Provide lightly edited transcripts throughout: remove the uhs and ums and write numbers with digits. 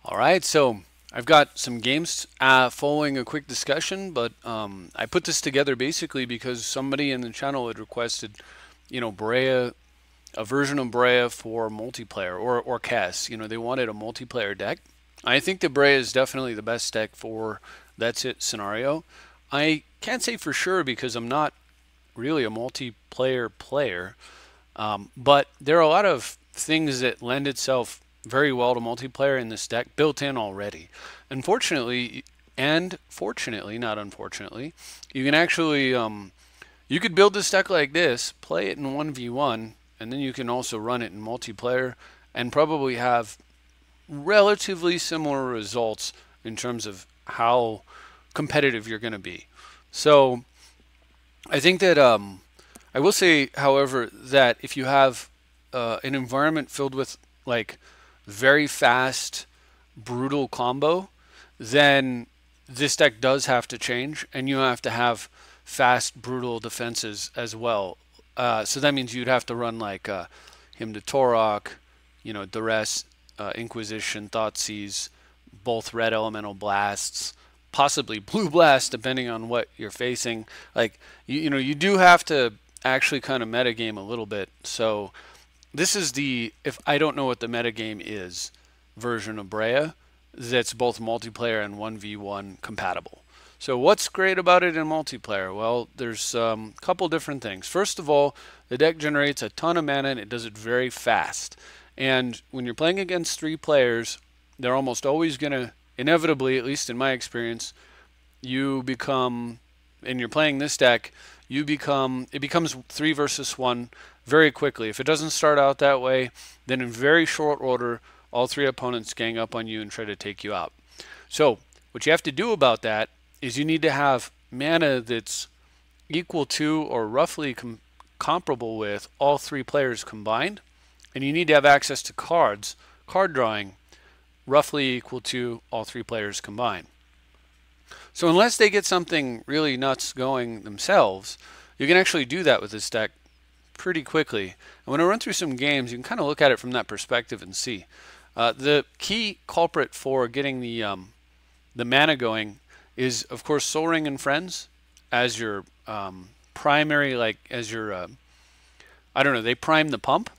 All right, so I've got some games following a quick discussion, but I put this together basically because somebody in the channel had requested, Breya, a version of Breya for multiplayer or CAS. They wanted a multiplayer deck. I think that Breya is definitely the best deck for that's it scenario. I can't say for sure because I'm not really a multiplayer player, but there are a lot of things that lend itself very well to multiplayer in this deck built in already. Unfortunately, and fortunately, not unfortunately, you can actually you could build this deck like this, play it in 1v1, and then you can also run it in multiplayer and probably have relatively similar results in terms of how competitive you're going to be. So I think that I will say, however, that if you have an environment filled with like very fast, brutal combo, then this deck does have to change, and you have to have fast, brutal defenses as well. So that means you'd have to run like Hymn to Torok, Duress, Inquisition, Thoughtseize, both red elemental blasts, possibly blue blast, depending on what you're facing. Like you do have to actually kind of metagame a little bit. So this is the, if I don't know what the metagame is, version of Breya that's both multiplayer and 1v1 compatible. So what's great about it in multiplayer? Well, there's a couple different things. First of all, the deck generates a ton of mana and it does it very fast. And when you're playing against three players, they're almost always going to, inevitably, at least in my experience, you become, and you're playing this deck, it becomes 3 versus 1 very quickly. If it doesn't start out that way, then in very short order, all three opponents gang up on you and try to take you out. So what you have to do about that is you need to have mana that's equal to or roughly comparable with all three players combined, and you need to have access to card drawing, roughly equal to all three players combined. So unless they get something really nuts going themselves, you can actually do that with this deck pretty quickly. And when I run through some games, you can kind of look at it from that perspective and see. The key culprit for getting the mana going is, of course, Soul Ring and Friends as your primary, like as your, I don't know, they prime the pump.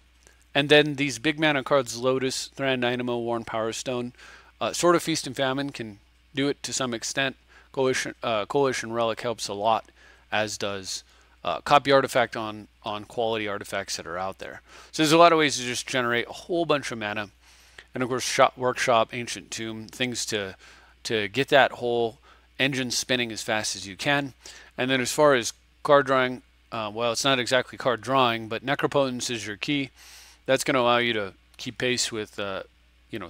And then these big mana cards, Lotus, Thran Dynamo, Worn Power Stone, Sword of Feast and Famine can do it to some extent. Coalition Relic helps a lot, as does Copy Artifact on quality artifacts that are out there. So there's a lot of ways to just generate a whole bunch of mana. And of course, Workshop, Ancient Tomb, things to get that whole engine spinning as fast as you can. And then as far as card drawing, well, it's not exactly card drawing, but Necropotence is your key. That's going to allow you to keep pace with,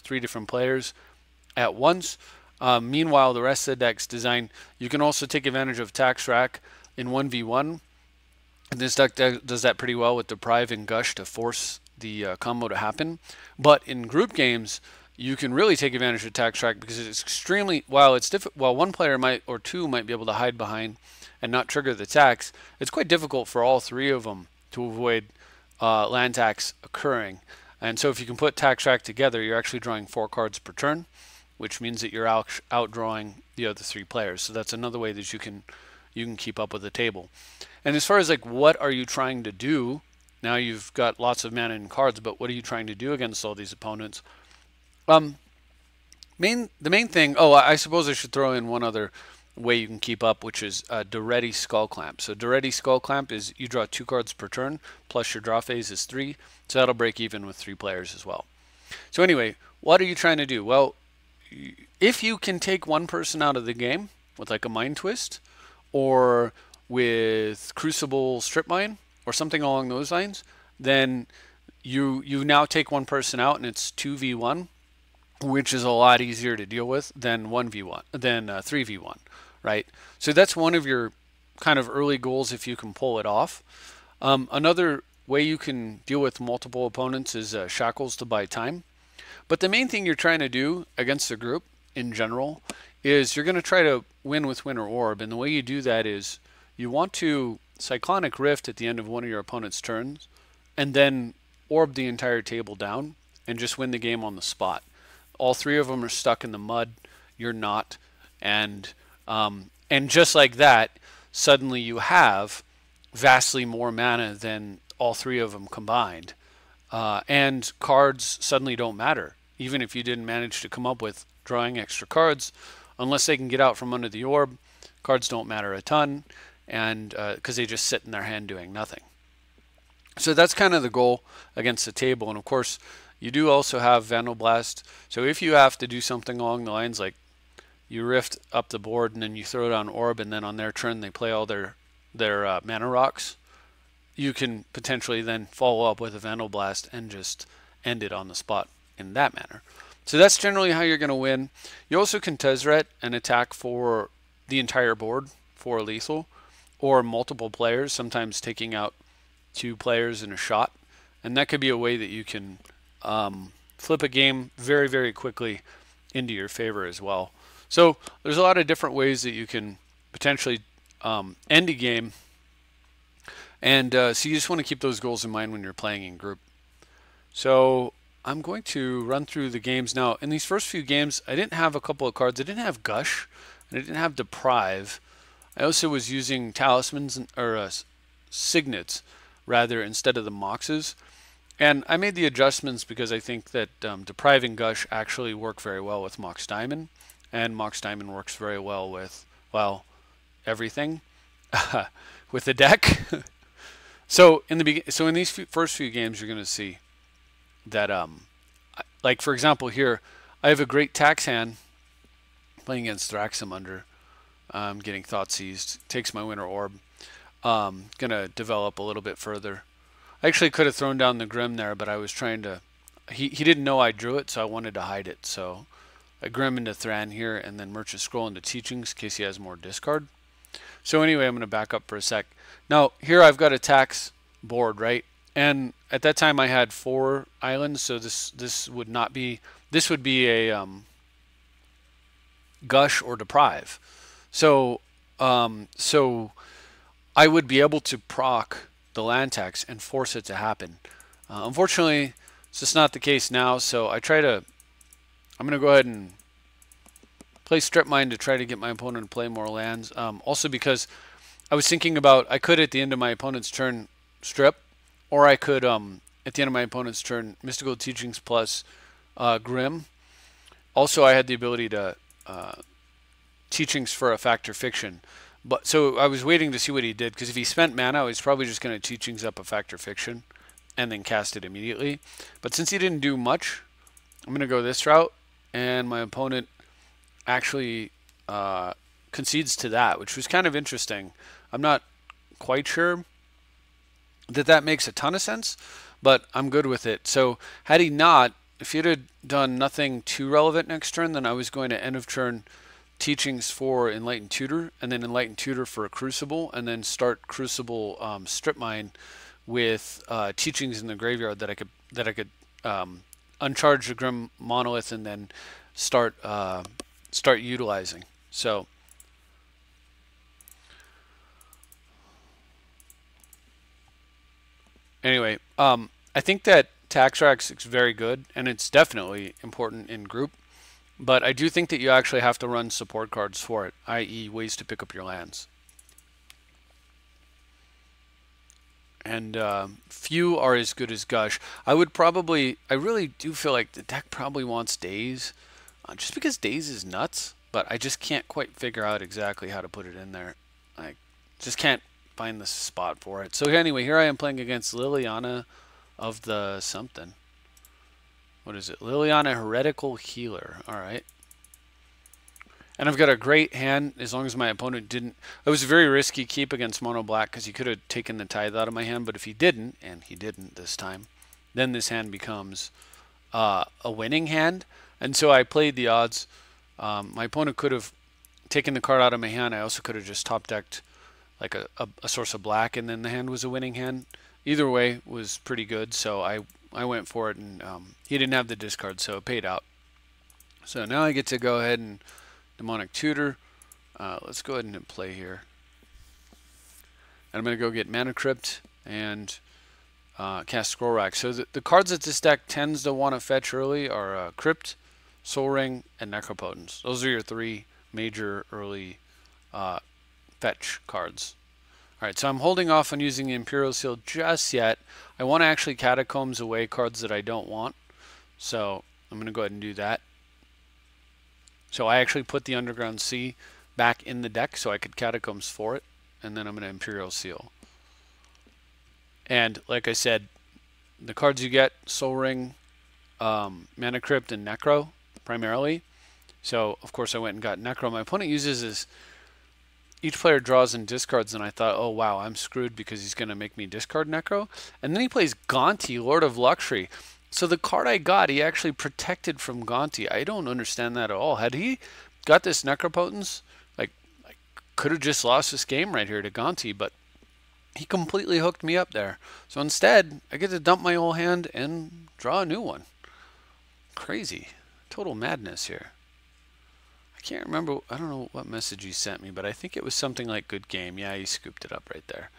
three different players at once. Meanwhile, the rest of the deck's design, you can also take advantage of Tax Rack in 1v1. And this deck does that pretty well with Deprive and Gush to force the combo to happen. But in group games, you can really take advantage of Tax Rack because it's extremely, while one player might or two might be able to hide behind and not trigger the tax, it's quite difficult for all three of them to avoid land tax occurring. And so if you can put Tax Rack together, you're actually drawing 4 cards per turn, which means that you're outdrawing the other 3 players. So that's another way that you can keep up with the table. And as far as like what are you trying to do, now you've got lots of mana and cards, but what are you trying to do against all these opponents? The main thing, I suppose I should throw in one other way you can keep up, which is Duretti Skull Clamp. So Duretti Skull Clamp is you draw 2 cards per turn, plus your draw phase is 3, so that'll break even with 3 players as well. So anyway, what are you trying to do? Well, if you can take one person out of the game with like a Mind Twist, or with Crucible Strip Mine, or something along those lines, then you now take one person out and it's 2v1, which is a lot easier to deal with than 3v1, right? So that's one of your kind of early goals if you can pull it off. Another way you can deal with multiple opponents is Shackles to buy time. But the main thing you're trying to do against the group in general is you're going to try to win with Winter Orb. And the way you do that is you want to Cyclonic Rift at the end of one of your opponent's turns and then orb the entire table down and just win the game on the spot. All three of them are stuck in the mud. You're not, and just like that, suddenly you have vastly more mana than all three of them combined, and cards suddenly don't matter. Even if you didn't manage to come up with drawing extra cards, unless they can get out from under the orb, cards don't matter a ton, and because they just sit in their hand doing nothing. So that's kind of the goal against the table. And of course, you do also have Vandal Blast. So if you have to do something along the lines like you rift up the board and then you throw down Orb, and then on their turn they play all their mana rocks, you can potentially then follow up with a Vandal Blast and just end it on the spot in that manner. So that's generally how you're going to win. You also can Tezzeret and attack for the entire board for lethal, or multiple players, sometimes taking out 2 players in a shot. And that could be a way that you can flip a game very, very quickly into your favor as well. So there's a lot of different ways that you can potentially end a game. And so you just want to keep those goals in mind when you're playing in group. So I'm going to run through the games now. In these first few games, I didn't have a couple of cards. I didn't have Gush, and I didn't have Deprive. I also was using Talismans or Signets rather instead of the Moxes. And I made the adjustments because I think that Deprive and Gush actually work very well with Mox Diamond, and Mox Diamond works very well with, well, everything with the deck. So in these first few games, you're going to see that, like for example here, I have a great tax hand playing against Thraxamunder. Getting Thought Seized, takes my Winter Orb. Gonna develop a little bit further. I actually could have thrown down the Grim there, but I was trying to. He didn't know I drew it, so I wanted to hide it. So I Grim into Thran here, and then Merchant Scroll into Teachings in case he has more discard. So anyway, I'm gonna back up for a sec. Now here I've got a tax board, right? And at that time I had 4 islands, so this would not be. This would be a Gush or Deprive. So I would be able to proc the land tax and force it to happen. Unfortunately, it's just not the case now. So I'm going to go ahead and play Strip Mine to try to get my opponent to play more lands. Also because I was thinking about, I could at the end of my opponent's turn strip, or I could at the end of my opponent's turn Mystical Teachings plus Grim. Also, I had the ability to Teachings for a Fact or Fiction. But so I was waiting to see what he did, because if he spent mana, I was probably just going to Teachings up a Fact or Fiction and then cast it immediately. But since he didn't do much, I'm going to go this route, and my opponent actually concedes to that, which was kind of interesting. I'm not quite sure that makes a ton of sense, but I'm good with it. So had he not, if he had done nothing too relevant next turn, then I was going to end of turn Teachings for Enlightened Tutor, and then Enlightened Tutor for a Crucible, and then start Crucible Strip Mine with Teachings in the graveyard that I could uncharge the Grim Monolith and then start utilizing. So anyway, I think that Taxrax is very good, and it's definitely important in group. But I do think that you actually have to run support cards for it, i.e. ways to pick up your lands. And few are as good as Gush. I really do feel like the deck probably wants Daze, just because Daze is nuts, but I just can't quite figure out exactly how to put it in there. I just can't find the spot for it. So anyway, here I am playing against Liliana of the something. What is it? Liliana Heretical Healer. Alright. And I've got a great hand as long as my opponent didn't. It was a very risky keep against Mono Black because he could have taken the Tithe out of my hand. But if he didn't, and he didn't this time, then this hand becomes a winning hand. And so I played the odds. My opponent could have taken the card out of my hand. I also could have just top decked like a source of black, and then the hand was a winning hand. Either way was pretty good. So I went for it, and he didn't have the discard, so it paid out. So now I get to go ahead and Demonic Tutor. Let's go ahead and play here. And I'm going to go get Mana Crypt and cast Scroll Rack. So the cards that this deck tends to want to fetch early are Crypt, Soul Ring, and Necropotence. Those are your three major early fetch cards. Alright, so I'm holding off on using the Imperial Seal just yet. I want to actually Catacombs away cards that I don't want. So I'm going to go ahead and do that. So I actually put the Underground Sea back in the deck so I could Catacombs for it. And then I'm going to Imperial Seal. And like I said, the cards you get, Soul Ring, Mana Crypt, and Necro primarily. So of course I went and got Necro. My opponent uses this. Each player draws and discards, and I thought, oh wow, I'm screwed because he's going to make me discard Necro. And then he plays Gonti, Lord of Luxury. So the card I got, he actually protected from Gonti. I don't understand that at all. Had he got this Necropotence, like, I could have just lost this game right here to Gonti, but he completely hooked me up there. So instead, I get to dump my whole hand and draw a new one. Crazy. Total madness here. I can't remember, I don't know what message he sent me, but I think it was something like good game. Yeah, he scooped it up right there.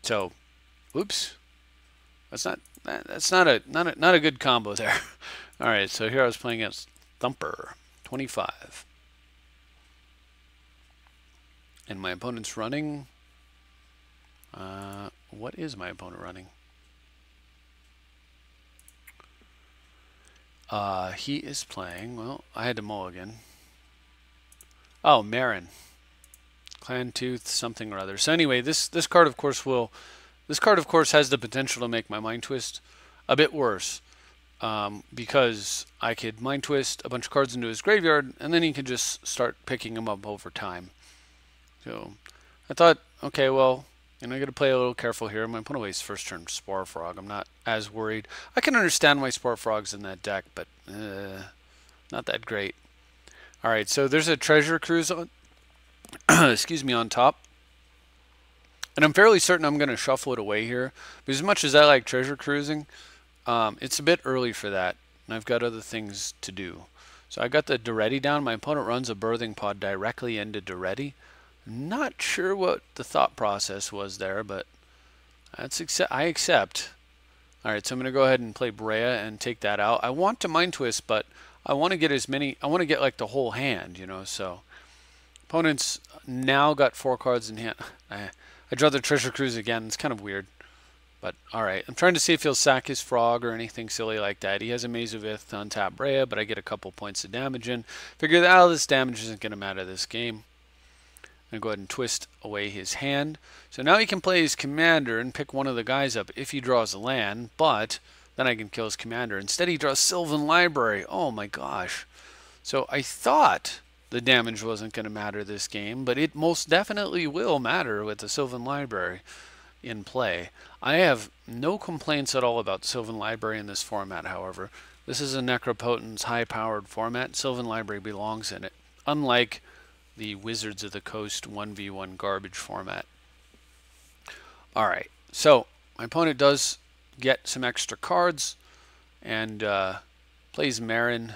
So, oops. That's not a good combo there. All right, so here I was playing against Thumper, 25. And my opponent's running, what is my opponent running? He is playing, well, I had to mulligan. Oh, Marin. Clan Tooth, something or other. So anyway, this card of course has the potential to make my Mind Twist a bit worse. Because I could Mind Twist a bunch of cards into his graveyard, and then he could just start picking them up over time. So I thought, okay, well, I got to play a little careful here. My opponent wastes first turn Spore Frog. I'm not as worried. I can understand why Spore Frog's in that deck, but not that great. All right, so there's a Treasure Cruise on, excuse me, on top. And I'm fairly certain I'm going to shuffle it away here. But as much as I like Treasure Cruising, it's a bit early for that. And I've got other things to do. So I got the Duretti down. My opponent runs a Birthing Pod directly into Duretti. Not sure what the thought process was there, but I accept. All right, so I'm going to go ahead and play Breya and take that out. I want to Mind Twist, but I want to get I want to get like the whole hand, you know, so. Opponent's now got 4 cards in hand. I draw the Treasure Cruise again. It's kind of weird. But, alright. I'm trying to see if he'll sack his Frog or anything silly like that. He has a Maze of Ith to untap Breya, but I get a couple points of damage in. Figure that all this damage isn't going to matter this game. I'm going to go ahead and twist away his hand. So now he can play his commander and pick one of the guys up if he draws a land, but then I can kill his commander. Instead he draws Sylvan Library. Oh my gosh. So I thought the damage wasn't going to matter this game, but it most definitely will matter with the Sylvan Library in play. I have no complaints at all about Sylvan Library in this format, however. This is a Necropotence high-powered format. Sylvan Library belongs in it, unlike the Wizards of the Coast 1v1 garbage format. Alright, so my opponent does get some extra cards and plays Marin.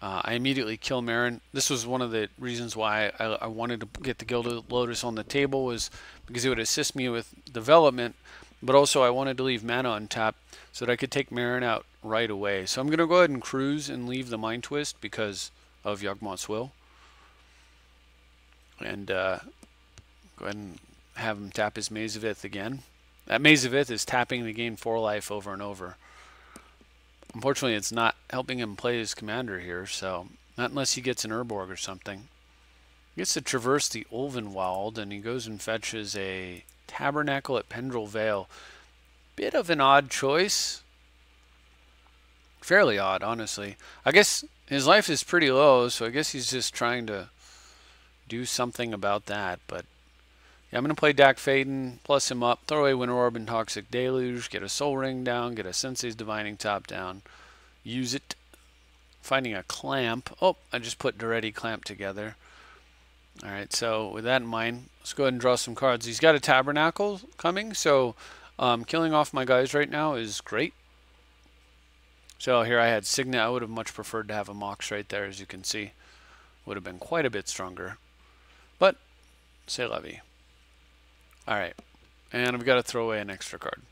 I immediately kill Marin. This was one of the reasons why I wanted to get the Gilded Lotus on the table, was because it would assist me with development, but also I wanted to leave mana untapped so that I could take Marin out right away. So I'm going to go ahead and cruise and leave the Mind Twist because of Yawgmoth's Will. And go ahead and have him tap his Maze of Ith again. That Maze of Ith is tapping the gain 4 life over and over. Unfortunately, it's not helping him play his commander here, so not unless he gets an Urborg or something. He gets to traverse the Ulvenwald, and he goes and fetches a Tabernacle at Pendrell Vale. Bit of an odd choice. Fairly odd, honestly. I guess his life is pretty low, so I guess he's just trying to do something about that. But yeah, I'm going to play Dak Faden, plus him up, throw away Winter Orb and Toxic Deluge, get a Soul Ring down, get a Sensei's Divining Top down, use it. Finding a Clamp. Oh, I just put Duretti Clamp together. Alright, so with that in mind, let's go ahead and draw some cards. He's got a Tabernacle coming, so killing off my guys right now is great. So here I had Signet. I would have much preferred to have a Mox right there, as you can see. Would have been quite a bit stronger. But, c'est la vie. Alright, and I've got to throw away an extra card.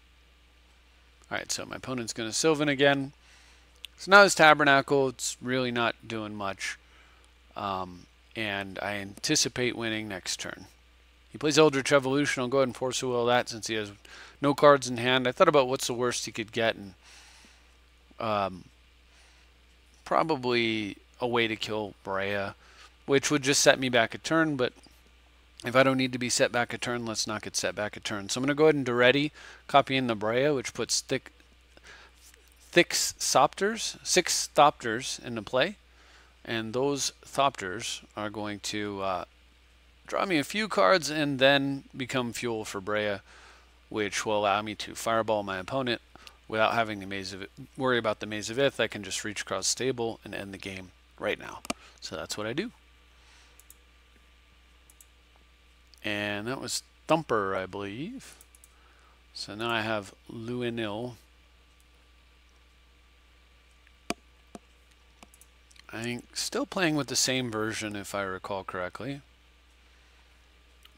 Alright, so my opponent's going to Sylvan again. So now his Tabernacle, it's really not doing much. And I anticipate winning next turn. He plays Eldritch Evolution. I'll go ahead and Force of Will that since he has no cards in hand. I thought about what's the worst he could get, and probably a way to kill Breya, which would just set me back a turn, but if I don't need to be set back a turn, let's not get set back a turn. So I'm going to go ahead and Duretti, copy in the Breya, which puts six Thopters into play. And those Thopters are going to draw me a few cards and then become fuel for Breya, which will allow me to fireball my opponent without having to worry about the Maze of Ith. I can just reach across the table and end the game right now. So that's what I do. And that was Thumper, I believe. So now I have Luenil. I'm still playing with the same version, if I recall correctly.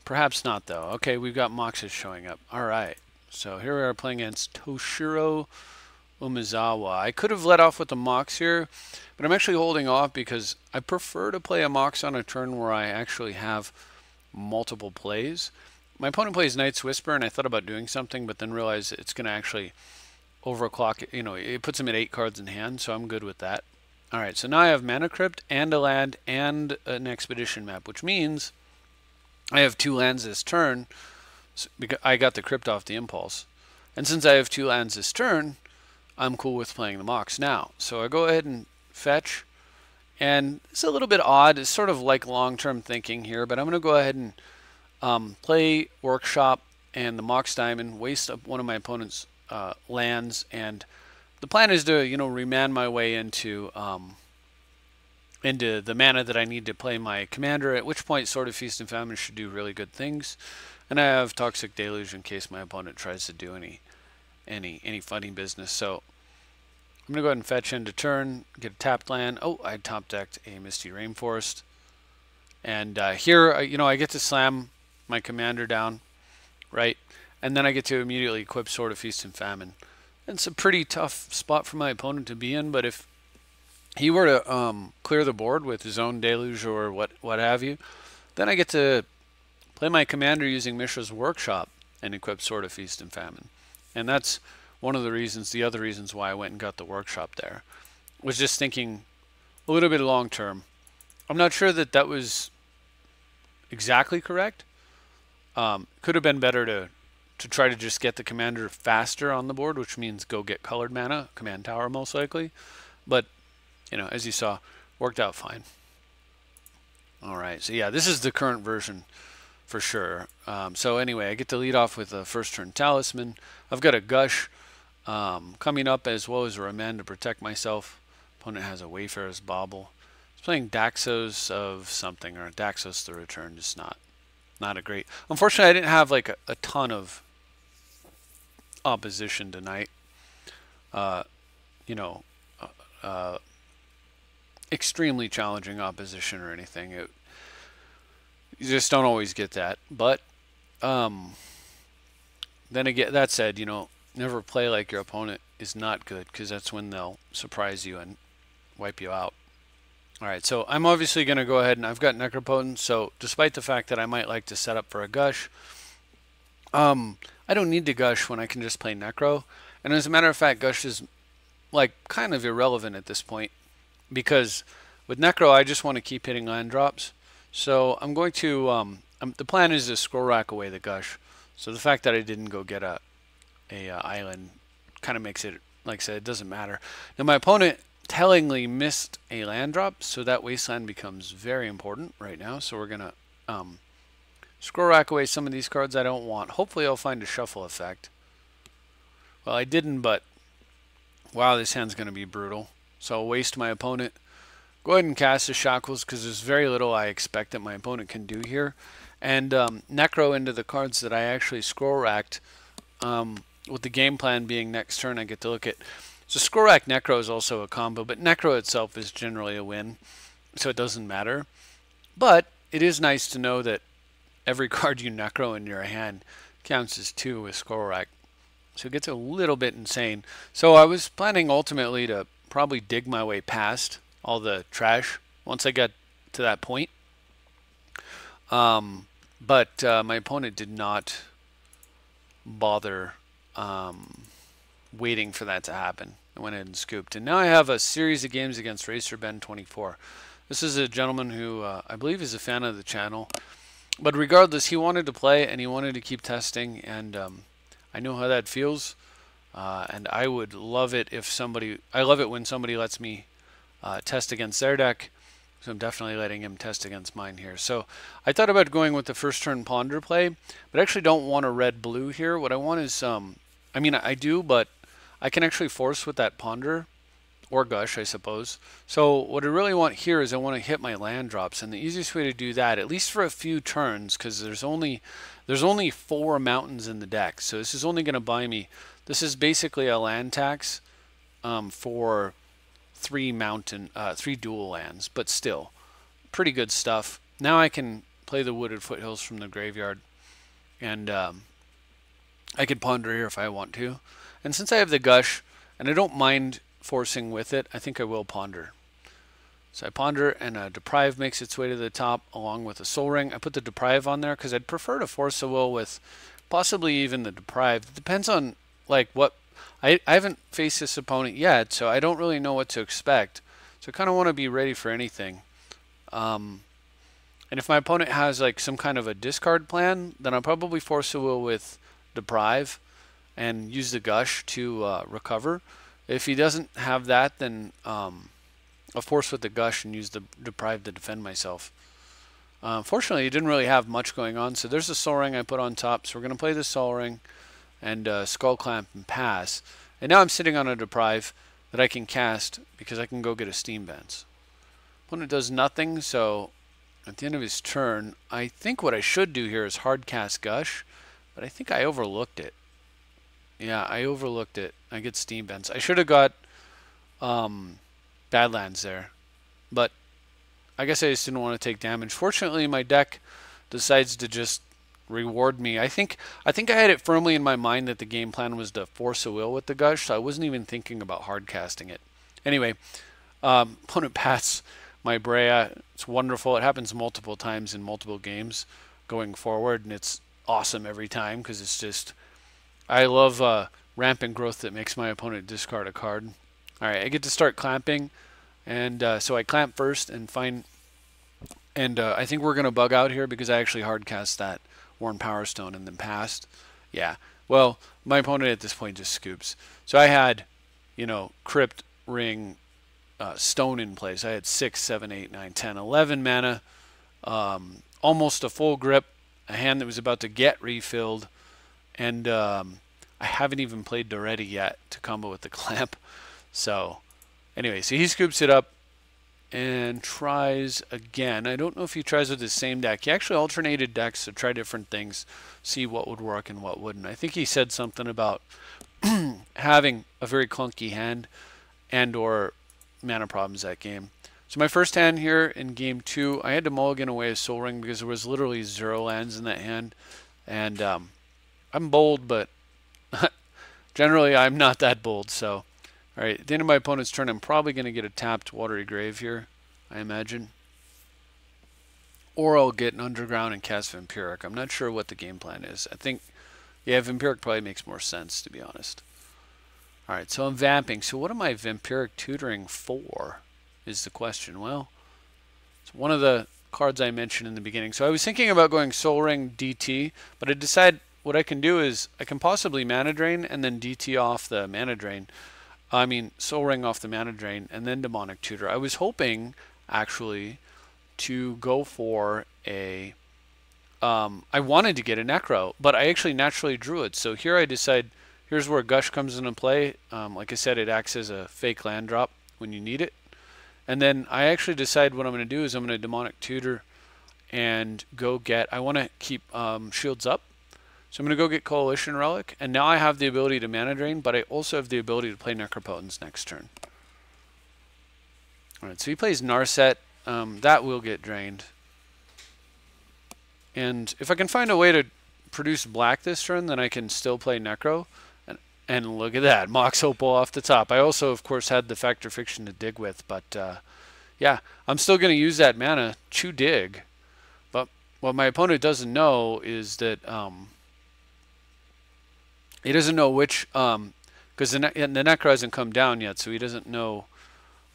Perhaps not, though. Okay, we've got Moxes showing up. All right. So here we are playing against Toshiro Umezawa. I could have let off with the Mox here, but I'm actually holding off because I prefer to play a Mox on a turn where I actually have multiple plays. My opponent plays Knight's Whisper, and I thought about doing something, but then realized it's going to actually overclock it. You know, it puts him at 8 cards in hand, so I'm good with that. All right, so now I have Mana Crypt and a land and an Expedition map, which means I have 2 lands this turn. Because I got the Crypt off the Impulse. And since I have 2 lands this turn, I'm cool with playing the Mox now. So I go ahead and fetch. And it's a little bit odd. It's sort of like long-term thinking here, but I'm going to go ahead and play Workshop and the Mox Diamond, waste up one of my opponent's lands, and the plan is to, you know, remand my way into the mana that I need to play my commander, at which point Sword of Feast and Famine should do really good things. And I have Toxic Deluge in case my opponent tries to do any funny business. So I'm going to go ahead and fetch into turn, get a tapped land. Oh, I top decked a Misty Rainforest. And here, you know, I get to slam my commander down, right? And then I get to immediately equip Sword of Feast and Famine. And it's a pretty tough spot for my opponent to be in, but if he were to clear the board with his own Deluge or what have you, then I get to play my commander using Mishra's Workshop and equip Sword of Feast and Famine. And that's one of the reasons, the other reasons why I went and got the Workshop there. Was just thinking a little bit long term. I'm not sure that that was exactly correct. Could have been better to try to just get the commander faster on the board, which means go get colored mana, command tower most likely. But, you know, as you saw, worked out fine. All right, so yeah, this is the current version for sure. So anyway, I get to lead off with a first turn Talisman. I've got a Gush coming up as well as a Remand to protect myself. Opponent has a Wayfarer's Bauble. He's playing Daxos of something, or Daxos the Return, just not a great. Unfortunately, I didn't have like a ton of opposition tonight. You know, extremely challenging opposition or anything. You just don't always get that. But then again, that said, you know, never play like your opponent is not good, because that's when they'll surprise you and wipe you out. All right, so I'm obviously going to go ahead and I've got Necropotent. So despite the fact that I might like to set up for a Gush, I don't need to Gush when I can just play Necro. And as a matter of fact, Gush is like kind of irrelevant at this point, because with Necro I just want to keep hitting land drops. So I'm going to the plan is to scroll rack away the Gush. So the fact that I didn't go get a island kind of makes it, like I said, it doesn't matter. Now my opponent tellingly missed a land drop, so that wasteland becomes very important right now. So we're gonna scroll rack away some of these cards I don't want. Hopefully I'll find a shuffle effect. Well, I didn't, but wow, this hand's gonna be brutal. So I'll waste my opponent. Go ahead and cast the Shackles, because there's very little I expect that my opponent can do here. And Necro into the cards that I actually scroll racked, with the game plan being next turn I get to look at. So scroll rack Necro is also a combo, but Necro itself is generally a win, so it doesn't matter. But it is nice to know that every card you Necro in your hand counts as 2 with scroll rack. So it gets a little bit insane. So I was planning ultimately to probably dig my way past all the trash once I got to that point. But my opponent did not bother waiting for that to happen. I went ahead and scooped. And now I have a series of games against RacerBen24. This is a gentleman who I believe is a fan of the channel. But regardless, he wanted to play and he wanted to keep testing. And I know how that feels. And I would love it if somebody... I love it when somebody lets me test against their deck. So I'm definitely letting him test against mine here. So I thought about going with the first turn ponder play, but I actually don't want a red-blue here. What I want is, I mean, I do, but I can actually force with that ponder, or gush, I suppose. So what I really want here is I want to hit my land drops, and the easiest way to do that, at least for a few turns, because there's only 4 mountains in the deck, so this is only going to buy me, this is basically a land tax for 3 dual lands, but still pretty good stuff. Now I can play the Wooded Foothills from the graveyard, and I could ponder here if I want to. And since I have the gush, and I don't mind forcing with it, I think I will ponder. So I ponder, and a deprive makes its way to the top along with a soul ring. I put the deprive on there because I'd prefer to force a will with possibly even the deprive. It depends on like what. I haven't faced this opponent yet, so I don't really know what to expect. So I kind of want to be ready for anything. And if my opponent has like some kind of a discard plan, then I'll probably force a will with deprive and use the gush to recover. If he doesn't have that, then I'll force with the gush and use the deprive to defend myself. Fortunately, he didn't really have much going on, so there's a soul ring I put on top. So we're going to play the soul ring and skull clamp and pass. And now I'm sitting on a deprive that I can cast because I can go get a steam vents. Opponent does nothing, so at the end of his turn, I think what I should do here is hard cast gush, but I think I overlooked it. Yeah, I overlooked it. I get steam vents. I should have got Badlands there, but I guess I just didn't want to take damage. Fortunately, my deck decides to just reward me. I think I had it firmly in my mind that the game plan was to force a will with the gush, so I wasn't even thinking about hard casting it. Anyway, opponent pass my Breya. It's wonderful. It happens multiple times in multiple games going forward, and it's awesome every time because it's just, I love rampant growth that makes my opponent discard a card. All right, I get to start clamping, and so I clamp first and find, and I think we're gonna bug out here because I actually hard cast that Worn Power Stone and then passed. Yeah, well, my opponent at this point just scoops. So I had, you know, Crypt, Ring, Stone in place. I had 6, 7, 8, 9, 10, 11 mana, almost a full grip, a hand that was about to get refilled, and I haven't even played Doretti yet to combo with the clamp. So anyway, so he scoops it up and tries again. I don't know if he tries with his same deck. He actually alternated decks to try different things, see what would work and what wouldn't. I think he said something about having a very clunky hand and or mana problems that game. So my first hand here in game 2, I had to mulligan away a Soul Ring because there was literally 0 lands in that hand. And I'm bold, but generally I'm not that bold. So all right, at the end of my opponent's turn, I'm probably going to get a tapped Watery Grave here, I imagine. Or I'll get an Underground and cast Vampiric. I'm not sure what the game plan is. I think, yeah, Vampiric probably makes more sense, to be honest. All right, so I'm vamping. So what am I Vampiric tutoring for is the question. Well, it's one of the cards I mentioned in the beginning. So I was thinking about going Soul Ring DT, but I decided what I can do is I can possibly Mana Drain and then DT off the Mana Drain. I mean, Soul Ring off the Mana Drain, and then Demonic Tutor. I was hoping, actually, to go for a... I wanted to get a Necro, but I actually naturally drew it. So here I decide, here's where Gush comes into play. Like I said, it acts as a fake land drop when you need it. And then I actually decide what I'm going to do is I'm going to Demonic Tutor and go get... I want to keep shields up. So I'm going to go get Coalition Relic, and now I have the ability to Mana Drain, but I also have the ability to play Necropotence next turn. Alright, so he plays Narset. That will get drained. And if I can find a way to produce black this turn, then I can still play Necro. And look at that, Mox Opal off the top. I also, of course, had the Factor Fiction to dig with, but yeah, I'm still going to use that mana to dig. But what my opponent doesn't know is that he doesn't know which, because the Necro hasn't come down yet, so he doesn't know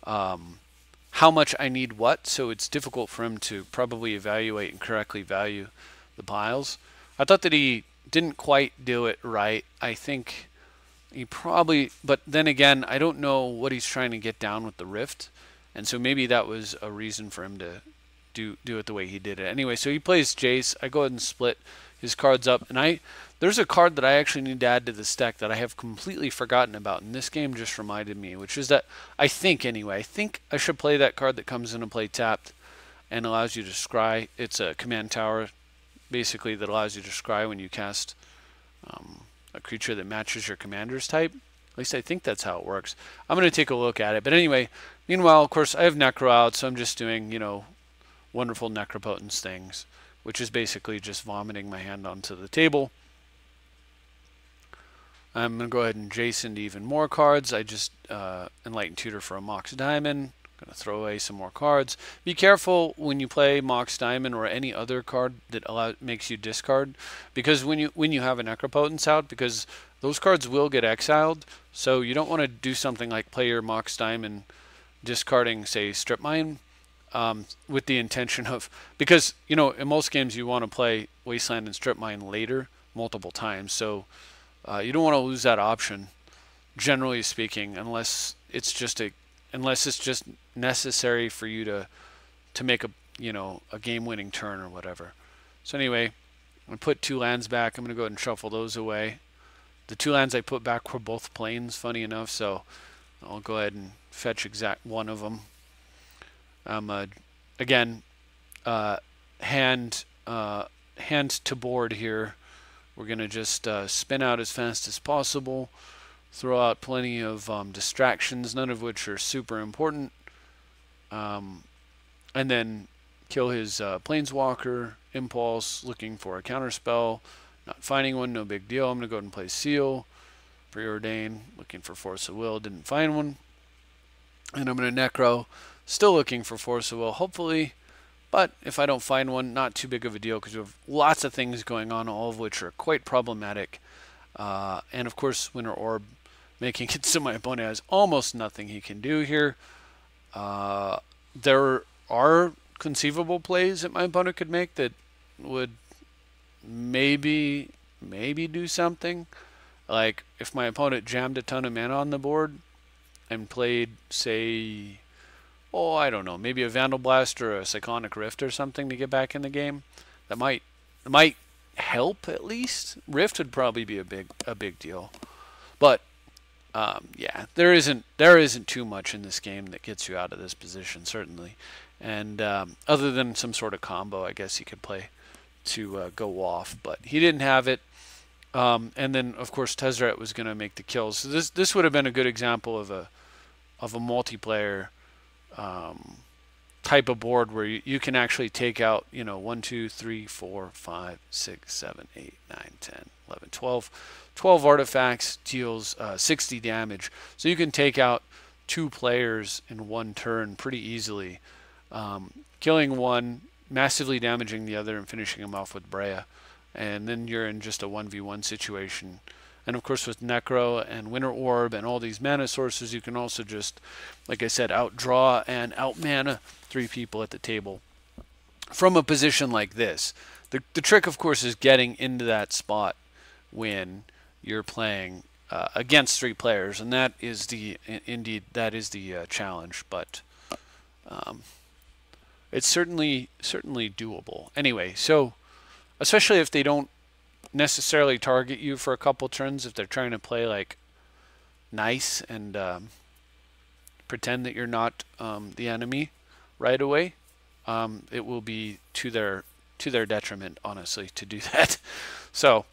how much I need what, so it's difficult for him to probably evaluate and correctly value the piles. I thought that he didn't quite do it right. I think he probably, but then again, I don't know what he's trying to get down with the Rift, and so maybe that was a reason for him to do it the way he did it. Anyway, so he plays Jace. I go ahead and split his cards up, and there's a card that I actually need to add to this deck that I have completely forgotten about, and this game just reminded me, which is that I think I should play that card that comes into play tapped and allows you to scry. It's a command tower, basically, that allows you to scry when you cast a creature that matches your commander's type. At least I think that's how it works. I'm going to take a look at it. But anyway, meanwhile, of course, I have Necro out, so I'm just doing, wonderful Necropotence things, which is basically just vomiting my hand onto the table. I'm going to go ahead and Jace into even more cards. I just Enlightened Tutor for a Mox Diamond. Going to throw away some more cards. Be careful when you play Mox Diamond or any other card that makes you discard, because when you have a Necropotence out, because those cards will get exiled, so you don't want to do something like play your Mox Diamond discarding, say, Strip Mine, with the intention of, because in most games you want to play Wasteland and Strip Mine later multiple times, so you don't want to lose that option, generally speaking, unless it's just necessary for you to make a game-winning turn or whatever. So anyway, I'm going to put 2 lands back. I'm going to go ahead and shuffle those away. The 2 lands I put back were both plains, funny enough, so I'll go ahead and fetch exact one of them. Again, hand to board here. We're going to just spin out as fast as possible, throw out plenty of distractions, none of which are super important, and then kill his Planeswalker, Impulse, looking for a counterspell, not finding one, no big deal. I'm going to go ahead and play Seal, Preordain, looking for Force of Will, didn't find one, and I'm going to Necro, still looking for Force of Will, hopefully. But if I don't find one, not too big of a deal, because we have lots of things going on, all of which are quite problematic. And of course, Winter Orb, making it so my opponent has almost nothing he can do here. There are conceivable plays that my opponent could make that would maybe do something. Like if my opponent jammed a ton of mana on the board and played, say, I don't know, maybe a Vandal Blast or a Cyclonic Rift or something to get back in the game, that might help at least. Rift would probably be a big deal, but yeah, there isn't too much in this game that gets you out of this position, certainly. And other than some sort of combo, I guess he could play to go off, but he didn't have it. And then of course Tezzeret was going to make the kills. So this would have been a good example of a multiplayer type of board where you can actually take out 1, 2, 3, 4, 5, 6, 7, 8, 9, 10, 11, 12 artifacts, deals 60 damage. So you can take out 2 players in one turn pretty easily, killing one, massively damaging the other, and finishing him off with Breya. And then you're in just a 1v1 situation. And of course with Necro and Winter Orb and all these mana sources, you can also just, like I said, outdraw and outmana 3 people at the table from a position like this. The trick, of course, is getting into that spot when you're playing against 3 players, and that is the challenge. But it's certainly doable. Anyway, so especially if they don't necessarily target you for a couple turns, if they're trying to play like nice and pretend that you're not the enemy right away, it will be to their detriment, honestly, to do that. So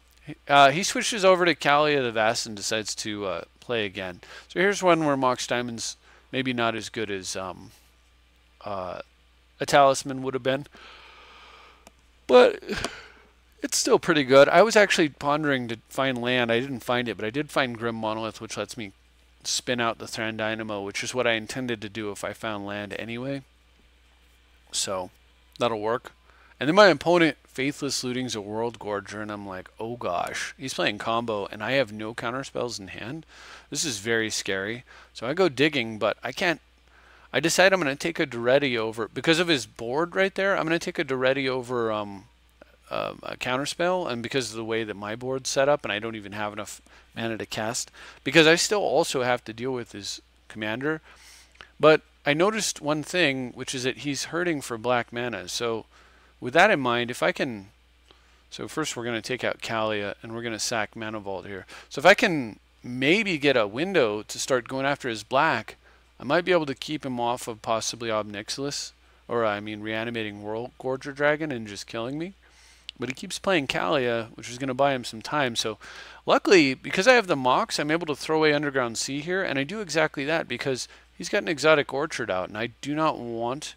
he switches over to Kalia the Vast and decides to play again. So here's one where Mox Diamond's maybe not as good as a Talisman would have been, but It's still pretty good. I was actually pondering to find land. I didn't find it, but I did find Grim Monolith, which lets me spin out the Thran Dynamo, which is what I intended to do if I found land anyway. So that'll work. And then my opponent, Faithless Looting's a World Gorger, and I'm like, oh gosh, he's playing combo, and I have no counter spells in hand. This is very scary. So I go digging, but I can't. I decide I'm going to take a Duretti over, because of his board right there, I'm going to take a Duretti over a counterspell, and because of the way that my board's set up, and I don't even have enough mana to cast, because I still also have to deal with his commander. But I noticed one thing, which is that he's hurting for black mana. So with that in mind, if I can, so first we're going to take out Kalia, and we're going to sack Mana Vault here. So if I can maybe get a window to start going after his black, I might be able to keep him off of possibly Ob Nixilis, or I mean Reanimating World Gorger Dragon and just killing me. But he keeps playing Kalia, which is going to buy him some time. So luckily, because I have the Mox, I'm able to throw away Underground Sea here, and I do exactly that because he's got an Exotic Orchard out, and I do not want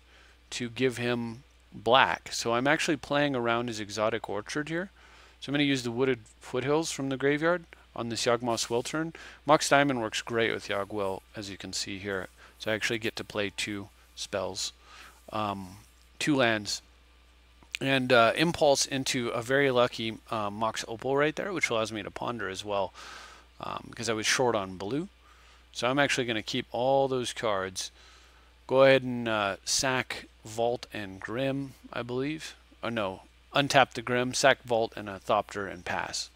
to give him black. So I'm actually playing around his Exotic Orchard here. So I'm going to use the Wooded Foothills from the graveyard on this Yawgmoth's Will turn. Mox Diamond works great with Yawg Will, as you can see here. So I actually get to play 2 spells, 2 lands, and Impulse into a very lucky Mox Opal right there, which allows me to ponder as well, because I was short on blue. So I'm actually going to keep all those cards. Go ahead and sack Vault and Grim, I believe. Oh no, untap the Grim, sack Vault and a Thopter, and pass.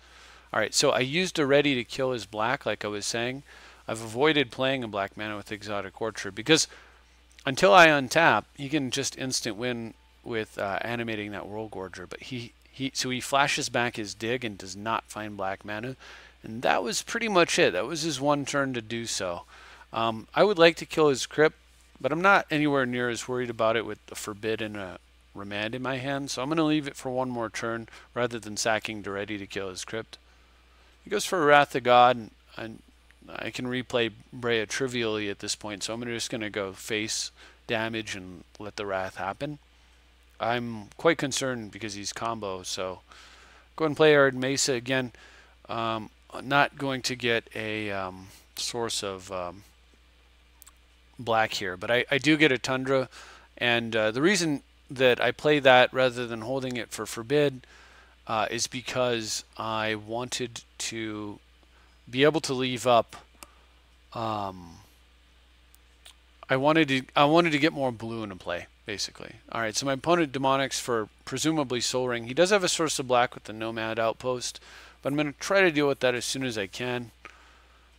Alright, so I used a ready to kill his black, like I was saying. I've avoided playing a black mana with Exotic Orchard, because until I untap, he can just instant win with animating that World Gorger. But so he flashes back his dig and does not find black mana. And that was pretty much it. That was his one turn to do so. I would like to kill his Crypt, but I'm not anywhere near as worried about it with a Forbid and a Remand in my hand. So I'm going to leave it for one more turn rather than sacking Duretti to kill his Crypt. He goes for Wrath of God, and I can replay Breya trivially at this point. So I'm just going to go face damage and let the Wrath happen. I'm quite concerned because he's combo. So go ahead and play Arid Mesa again. Not going to get a source of black here, but I do get a Tundra, and the reason that I play that rather than holding it for Forbid is because I wanted to be able to leave up. I wanted to get more blue into play, basically. All right, so my opponent Demonics for presumably Soul Ring. He does have a source of black with the Nomad Outpost, but I'm going to try to deal with that as soon as I can.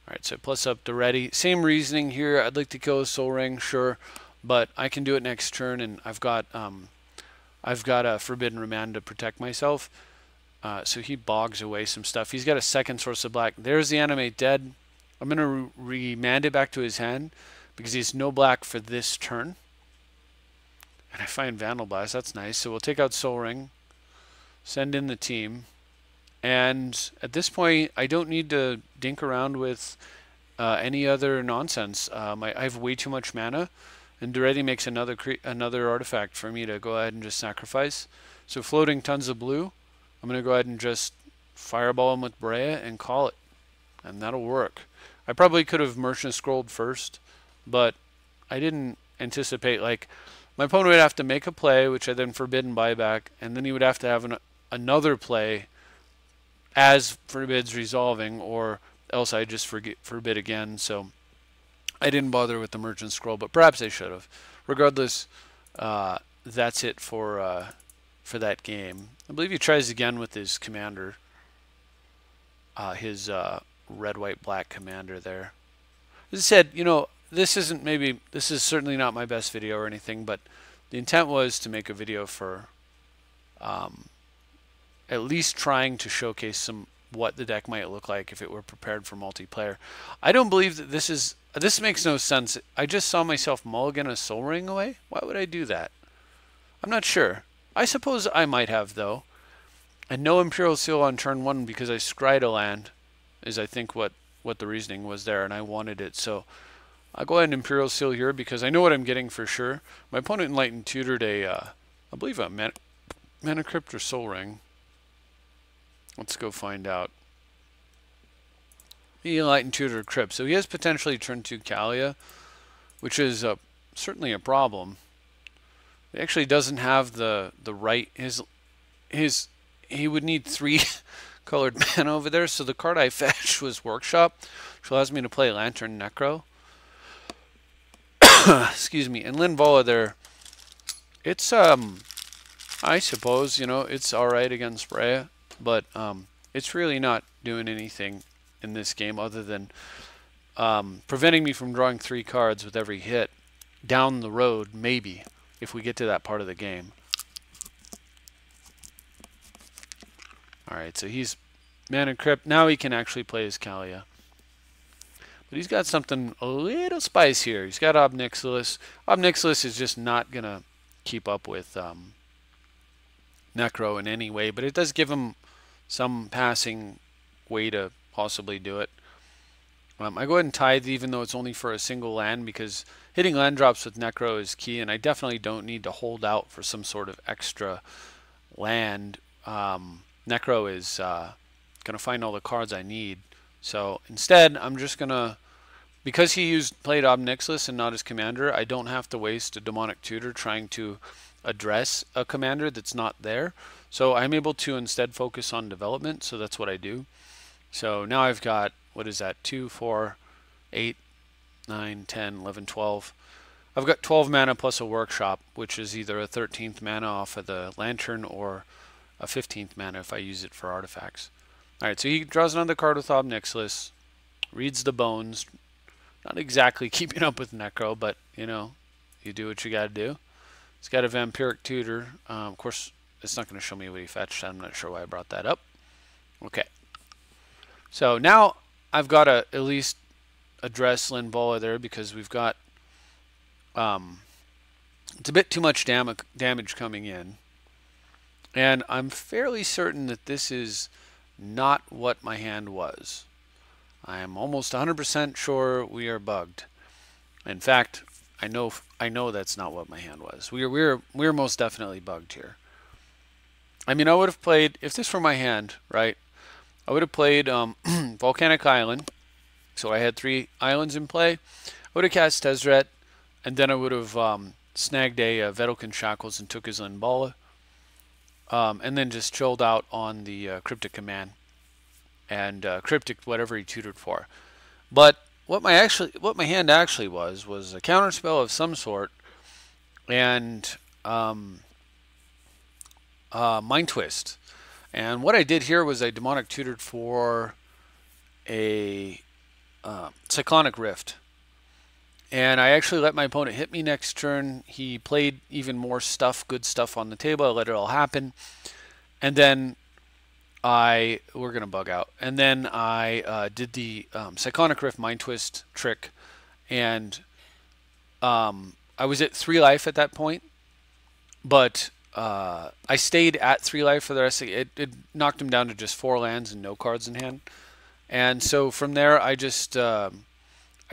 All right, so plus up the ready. Same reasoning here. I'd like to kill a Soul Ring, sure, but I can do it next turn, and I've got a Forbidden Remand to protect myself. So he bogs away some stuff. He's got a second source of black. There's the Animate Dead. I'm going to remand it back to his hand because he has no black for this turn. And I find Vandal Blast. That's nice. So we'll take out Soul Ring, send in the team. And at this point, I don't need to dink around with any other nonsense. I have way too much mana, and Duretti makes another artifact for me to go ahead and just sacrifice. So floating tons of blue, I'm going to go ahead and just fireball him with Breya and call it. And that'll work. I probably could have Merchant Scrolled first, but I didn't anticipate, like, my opponent would have to make a play, which I then forbidden buyback, and then he would have to have another play as Forbid's resolving, or else I just forbid again. So I didn't bother with the Merchant Scroll, but perhaps I should have. Regardless, that's it for that game. I believe he tries again with his commander, his red, white, black commander there. As I said, you know, this is certainly not my best video or anything, but the intent was to make a video for at least trying to showcase what the deck might look like if it were prepared for multiplayer. I don't believe that this makes no sense. I just saw myself mulligan a Soul Ring away. Why would I do that? I'm not sure. I suppose I might have, though. And no Imperial Seal on turn 1 because I scryed a land, is I think what the reasoning was there, and I wanted it. So I'll go ahead and Imperial Seal here because I know what I'm getting for sure. My opponent Enlightened tutored I believe a Mana Crypt or Soul Ring. Let's go find out. The Enlightened Tutor Crypt. So he has potentially turn 2 Kalia, which is certainly a problem. He actually doesn't have the right his he would need 3 colored mana over there. So the card I fetched was Workshop, which allows me to play Lantern Necro. Excuse me. And Linvala there. It's I suppose, you know, it's alright against Breya, but it's really not doing anything in this game other than preventing me from drawing 3 cards with every hit down the road, maybe, if we get to that part of the game. Alright, so he's Mana Crypt. Now he can actually play his Kalia. But he's got something a little spice here. He's got Ob Nixilis. Ob Nixilis is just not going to keep up with Necro in any way, but it does give him some passing way to possibly do it. I go ahead and Tithe even though it's only for a single land, because hitting land drops with Necro is key, and I definitely don't need to hold out for some sort of extra land. Necro is going to find all the cards I need. So instead, I'm just going to, because he played Ob Nixilis and not his commander, I don't have to waste a Demonic Tutor trying to address a commander that's not there. So I'm able to instead focus on development, so that's what I do. So now I've got, what is that, 2, 4, 8, 9, 10, 11, 12. I've got 12 mana plus a Workshop, which is either a 13th mana off of the Lantern or a 15th mana if I use it for artifacts. Alright, so he draws another card with Ob Nixilis, reads the bones. Not exactly keeping up with Necro, but, you know, you do what you gotta do. He's got a Vampiric Tutor. Of course, it's not going to show me what he fetched. I'm not sure why I brought that up. Okay. So now I've got to at least address Linvala there, because we've got it's a bit too much damage coming in. And I'm fairly certain that this is not what my hand was. I am almost 100% sure we are bugged. In fact, I know that's not what my hand was. We're most definitely bugged here. I mean, I would have played, if this were my hand, right? I would have played Volcanic Island. So I had 3 islands in play. I would have cast Tezzeret, and then I would have snagged a Vedalken Shackles and took his Linvala, and then just chilled out on the Cryptic Command and Cryptic whatever he tutored for. But what my hand actually was a counterspell of some sort, and Mind Twist. And what I did here was I Demonic Tutored for a Cyclonic Rift. And I actually let my opponent hit me next turn. He played even more stuff, good stuff on the table. I let it all happen. And then we're going to bug out. And then I did the Cyclonic Rift Mind Twist trick. And I was at 3 life at that point. But I stayed at 3 life for the rest of it. It knocked him down to just 4 lands and no cards in hand. And so from there, I just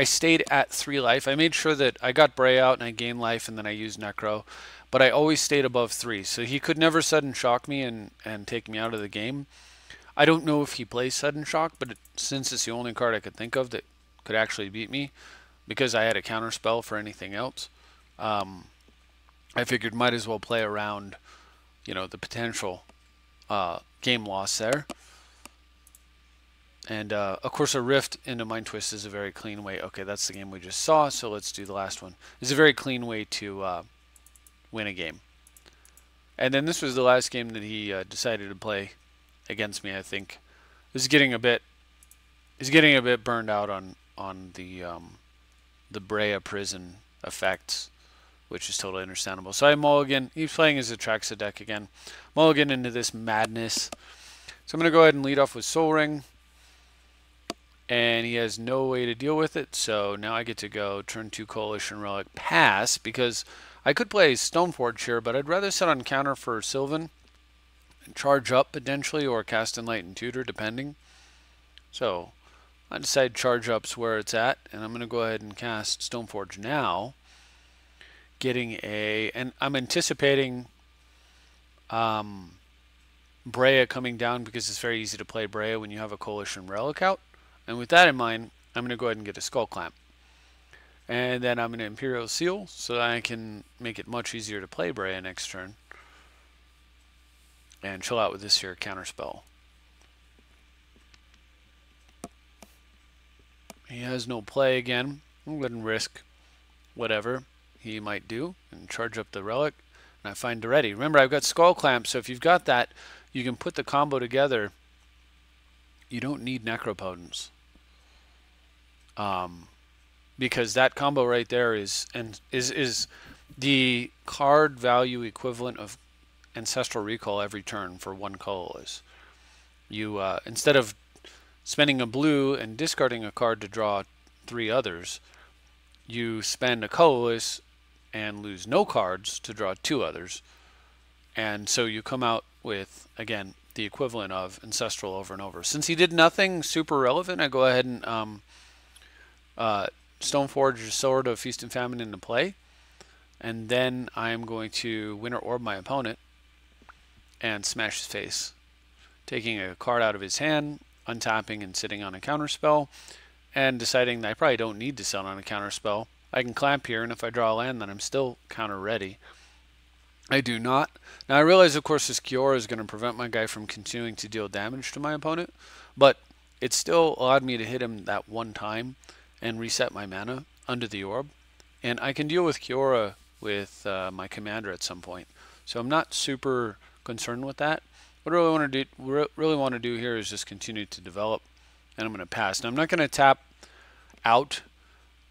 I stayed at 3 life. I made sure that I got Breya out and I gained life, and then I used Necro. But I always stayed above 3. So he could never sudden shock me and take me out of the game. I don't know if he plays sudden shock, but since it's the only card I could think of that could actually beat me, because I had a counter spell for anything else, I figured might as well play around, you know, the potential game loss there. And of course, a Rift into Mind Twist is a very clean way. Okay, that's the game we just saw, so let's do the last one. It's a very clean way to win a game. And then this was the last game that he decided to play against me. I think he's getting a bit burned out on the Breya prison effects, which is totally understandable. So I mulligan. He's playing his Atraxa deck again. Mulligan into this madness. So I'm going to go ahead and lead off with Soul Ring. And he has no way to deal with it. So now I get to go turn 2 Coalition Relic, pass, because I could play Stoneforge here, but I'd rather set on counter for Sylvan and charge up potentially, or cast Enlightened Tutor, depending. So I decide charge up's where it's at, and I'm going to go ahead and cast Stoneforge now. Getting and I'm anticipating Breya coming down because it's very easy to play Breya when you have a Coalition Relic out. And with that in mind, I'm going to go ahead and get a Skull Clamp. And then I'm going to Imperial Seal so that I can make it much easier to play Breya next turn. And chill out with this here Counterspell. He has no play again. I'm going to go ahead and risk whatever he might do and charge up the Relic. And I find Duretti. Remember, I've got Skull Clamp, so if you've got that, you can put the combo together. You don't need Necropotence. Because that combo right there is the card value equivalent of Ancestral Recall every turn for one colorless. You instead of spending a blue and discarding a card to draw 3 others, you spend a colorless and lose no cards to draw 2 others. And so you come out with, again, the equivalent of Ancestral over and over. Since he did nothing super relevant, I go ahead and Stoneforge Sword of Feast and Famine into play. And then I'm going to Winter Orb my opponent and smash his face. Taking a card out of his hand, untapping and sitting on a counterspell, and deciding that I probably don't need to sit on a counterspell. I can clamp here, and if I draw a land, then I'm still counter ready. I do not. Now I realize, of course, this Kiora is going to prevent my guy from continuing to deal damage to my opponent, but it still allowed me to hit him that one time and reset my mana under the orb. And I can deal with Kiora with my commander at some point. So I'm not super concerned with that. What I really want to do here is just continue to develop, and I'm going to pass. Now I'm not going to tap out,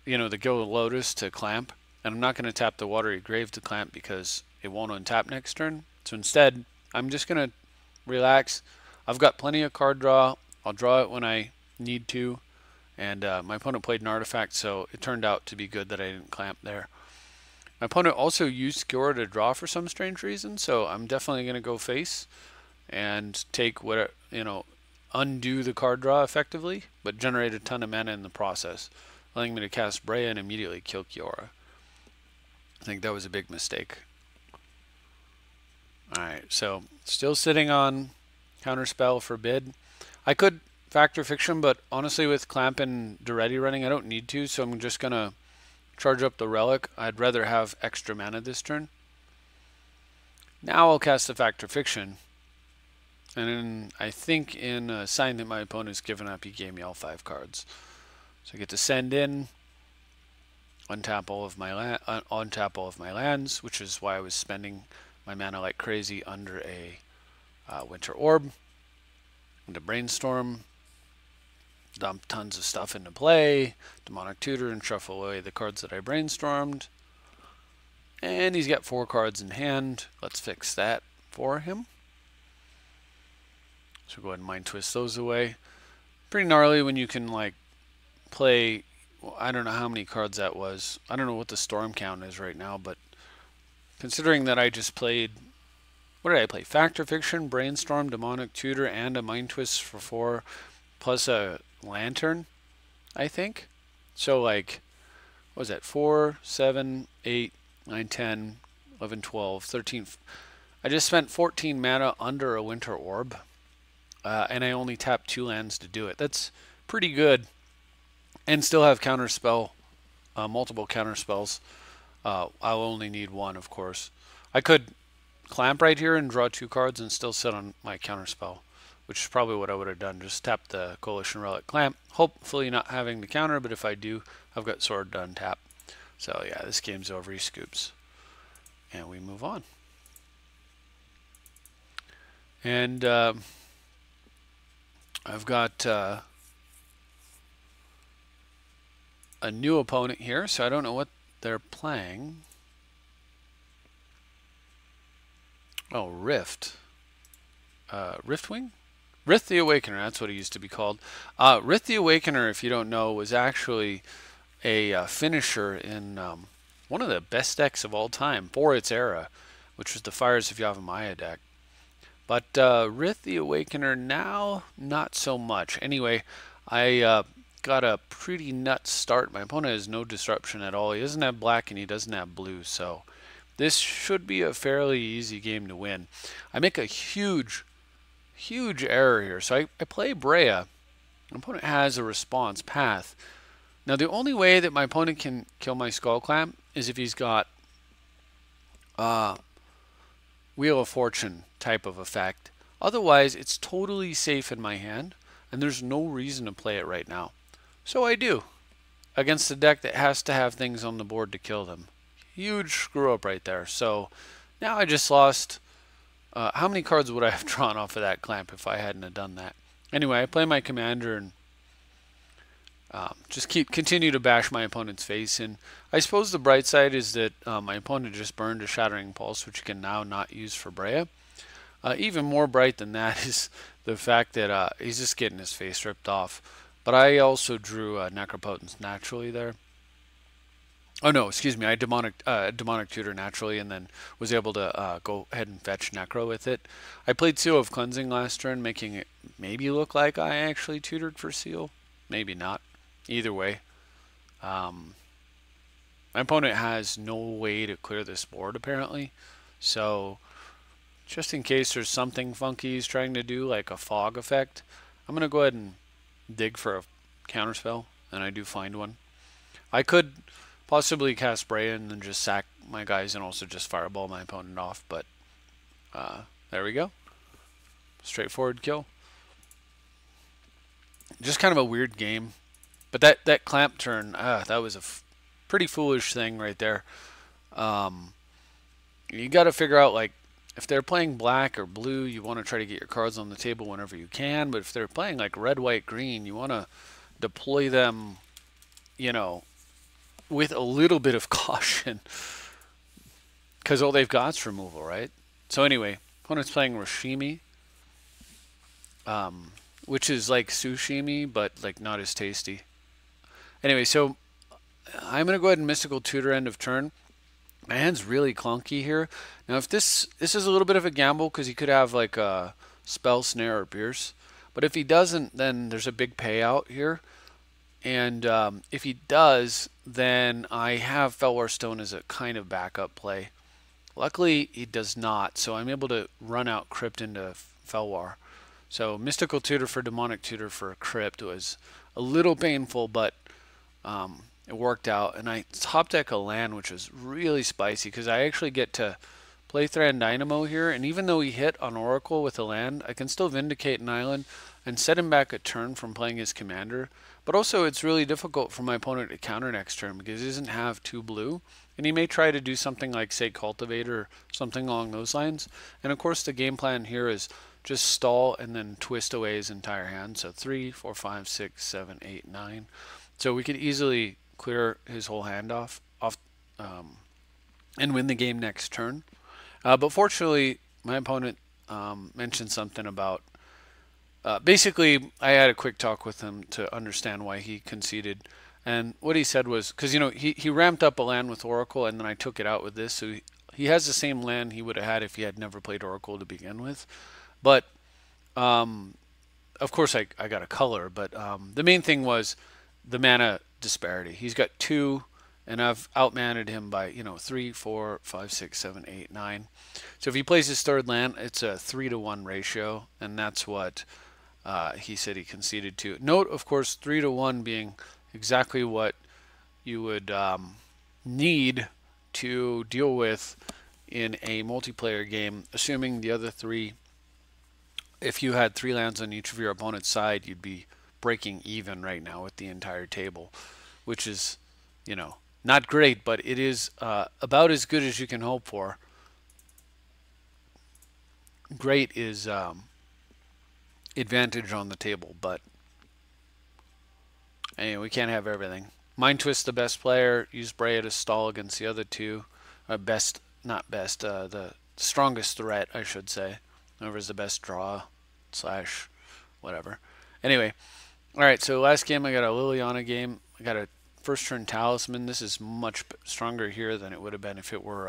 the Gilded Lotus to clamp, and I'm not going to tap the Watery Grave to clamp because it won't untap next turn. So instead, I'm just going to relax. I've got plenty of card draw. I'll draw it when I need to, and my opponent played an artifact, so it turned out to be good that I didn't clamp there. My opponent also used Kiora to draw for some strange reason, so I'm definitely going to go face and take what, undo the card draw effectively, but generate a ton of mana in the process, allowing me to cast Breya and immediately kill Kiora. I think that was a big mistake. Alright, so still sitting on Counterspell Forbid. I could Factor Fiction, but honestly with Clamp and Duretti running, I don't need to, so I'm just going to charge up the Relic. I'd rather have extra mana this turn. Now I'll cast the Factor Fiction. And then I think in a sign that my opponent's given up, he gave me all 5 cards. So I get to send in, untap all of my lands, which is why I was spending my mana like crazy under a Winter Orb, into Brainstorm, dump tons of stuff into play, Demonic Tutor, and shuffle away the cards that I brainstormed. And he's got 4 cards in hand. Let's fix that for him. So go ahead and Mind Twist those away. Pretty gnarly when you can play, well, I don't know how many cards that was. I don't know what the storm count is right now, but considering that I just played, what did I play? Factor Fiction, Brainstorm, Demonic Tutor, and a Mind Twist for 4, plus a Lantern, I think. So what was that? 4, 7, 8, 9, 10, 11, 12, 13. I just spent 14 mana under a Winter Orb. And I only tapped 2 lands to do it. That's pretty good. And still have counterspell, multiple counterspells. I'll only need 1, of course. I could clamp right here and draw 2 cards and still sit on my counterspell, which is probably what I would have done. Just tap the Coalition Relic clamp. Hopefully not having the counter, but if I do, I've got Sword to untap. So yeah, this game's over. He scoops. And we move on. And I've got a new opponent here, so I don't know what they're playing. Oh, Rift. Riftwing? Rith the Awakener, that's what it used to be called. Rith the Awakener, if you don't know, was actually a finisher in one of the best decks of all time for its era, which was the Fires of Yavimaya deck. But Rith the Awakener now, not so much. Anyway, I got a pretty nuts start. My opponent has no disruption at all. He doesn't have black and he doesn't have blue, so this should be a fairly easy game to win. I make a huge huge error here. So I play Breya. My opponent has a response path. Now the only way that my opponent can kill my Skull Clamp is if he's got Wheel of Fortune type of effect. Otherwise, it's totally safe in my hand, and there's no reason to play it right now. So I do, against a deck that has to have things on the board to kill them. Huge screw up right there. So now I just lost. How many cards would I have drawn off of that clamp if I hadn't have done that? Anyway, I play my commander and just continue to bash my opponent's face. And I suppose the bright side is that my opponent just burned a Shattering Pulse, which you can now not use for Breya. Even more bright than that is the fact that he's just getting his face ripped off. But I also drew Necropotence naturally there. Oh no, excuse me. I demonic tutor naturally, and then was able to go ahead and fetch Necro with it. I played Seal of Cleansing last turn, making it maybe look like I actually tutored for Seal. Maybe not. Either way, my opponent has no way to clear this board apparently. So just in case there's something funky he's trying to do, like a fog effect, I'm gonna go ahead and dig for a counterspell, and I do find one. I could possibly cast Breya and then just sack my guys and also just fireball my opponent off, but there we go. Straightforward kill. Just kind of a weird game. But that clamp turn, that was a pretty foolish thing right there. You got to figure out, like, if they're playing black or blue, you want to try to get your cards on the table whenever you can. But if they're playing like red, white, green, you want to deploy them, you know, with a little bit of caution. Because all they've got is removal, right? So anyway, opponent's playing Rashimi, which is like sushimi, but like not as tasty. Anyway, so I'm going to go ahead and Mystical Tutor end of turn. My hand's really clunky here. Now, if this is a little bit of a gamble because he could have like a Spell, Snare, or Pierce. But if he doesn't, then there's a big payout here. And if he does, then I have Felwar Stone as a kind of backup play. Luckily, he does not, so I'm able to run out Crypt into Felwar. So Mystical Tutor for Demonic Tutor for Crypt was a little painful, but it worked out. And I top deck a land, which was really spicy because I actually get to play Thran Dynamo here. And even though he hit on Oracle with a land, I can still Vindicate an island and set him back a turn from playing his commander. But also, it's really difficult for my opponent to counter next turn because he doesn't have 2 blue. And he may try to do something like, say, Cultivator or something along those lines. And of course, the game plan here is just stall and then twist away his entire hand. So 3, 4, 5, 6, 7, 8, 9. So we could easily clear his whole hand off and win the game next turn. But fortunately, my opponent mentioned something about basically, I had a quick talk with him to understand why he conceded. And what he said was, because, you know, he ramped up a land with Oracle, and then I took it out with this. So he has the same land he would have had if he had never played Oracle to begin with. But, of course, I got a color. But the main thing was the mana disparity. He's got 2, and I've outmaned him by, you know, 3, 4, 5, 6, 7, 8, 9. So if he plays his third land, it's a 3-to-1 ratio, and that's what he said he conceded to. Note, of course, 3-to-1 being exactly what you would need to deal with in a multiplayer game, assuming the other 3, if you had 3 lands on each of your opponent's side, you'd be breaking even right now with the entire table, which is, you know, not great, but it is about as good as you can hope for. Great is advantage on the table, but anyway, we can't have everything. Mind Twist the best player, use Breya to stall against the other 2. The strongest threat, I should say. Whoever's the best draw / whatever. Anyway, alright, so last game I got a Liliana game. I got a first turn Talisman. This is much stronger here than it would have been if it were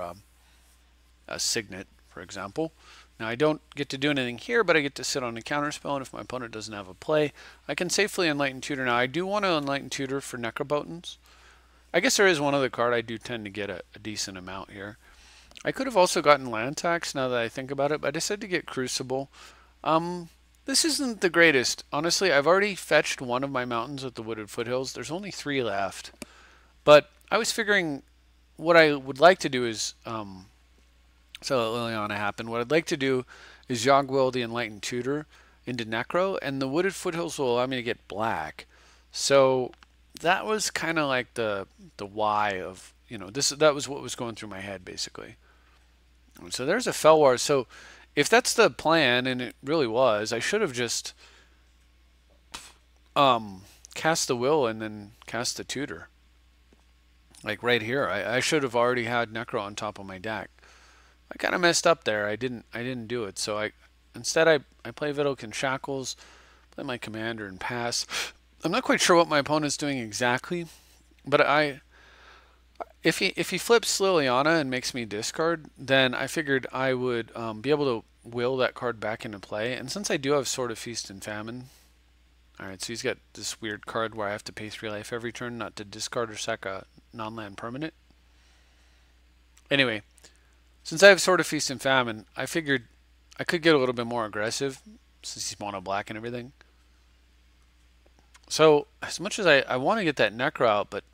a Signet, for example. Now, I don't get to do anything here, but I get to sit on a counterspell, and if my opponent doesn't have a play, I can safely Enlighten Tutor. Now, I do want to Enlighten Tutor for Necropotence. I guess there is one other card I do tend to get a decent amount here. I could have also gotten land tax now that I think about it, but I decided to get Crucible. This isn't the greatest. Honestly, I've already fetched one of my mountains with the wooded foothills. There's only 3 left. But I was figuring what I would like to do is, so Liliana happened. What I'd like to do is Yogwill the Enlightened Tutor into Necro, and the wooded foothills will allow me to get black. So that was kind of like the why of, this. That was what was going through my head basically. So there's a Felwar. So if that's the plan, and it really was, I should have just cast the will and then cast the tutor. Like right here, I should have already had Necro on top of my deck. I kind of messed up there. I didn't do it. So I play Vidalkin Shackles, play my commander and pass. I'm not quite sure what my opponent's doing exactly, but if he flips Liliana and makes me discard, then I figured I would be able to will that card back into play. And since I do have Sword of Feast and Famine, alright, so he's got this weird card where I have to pay 3 life every turn not to discard or sack a non-land permanent. Anyway, since I have Sword of Feast and Famine, I figured I could get a little bit more aggressive since he's mono black and everything. So as much as I want to get that Necro out, but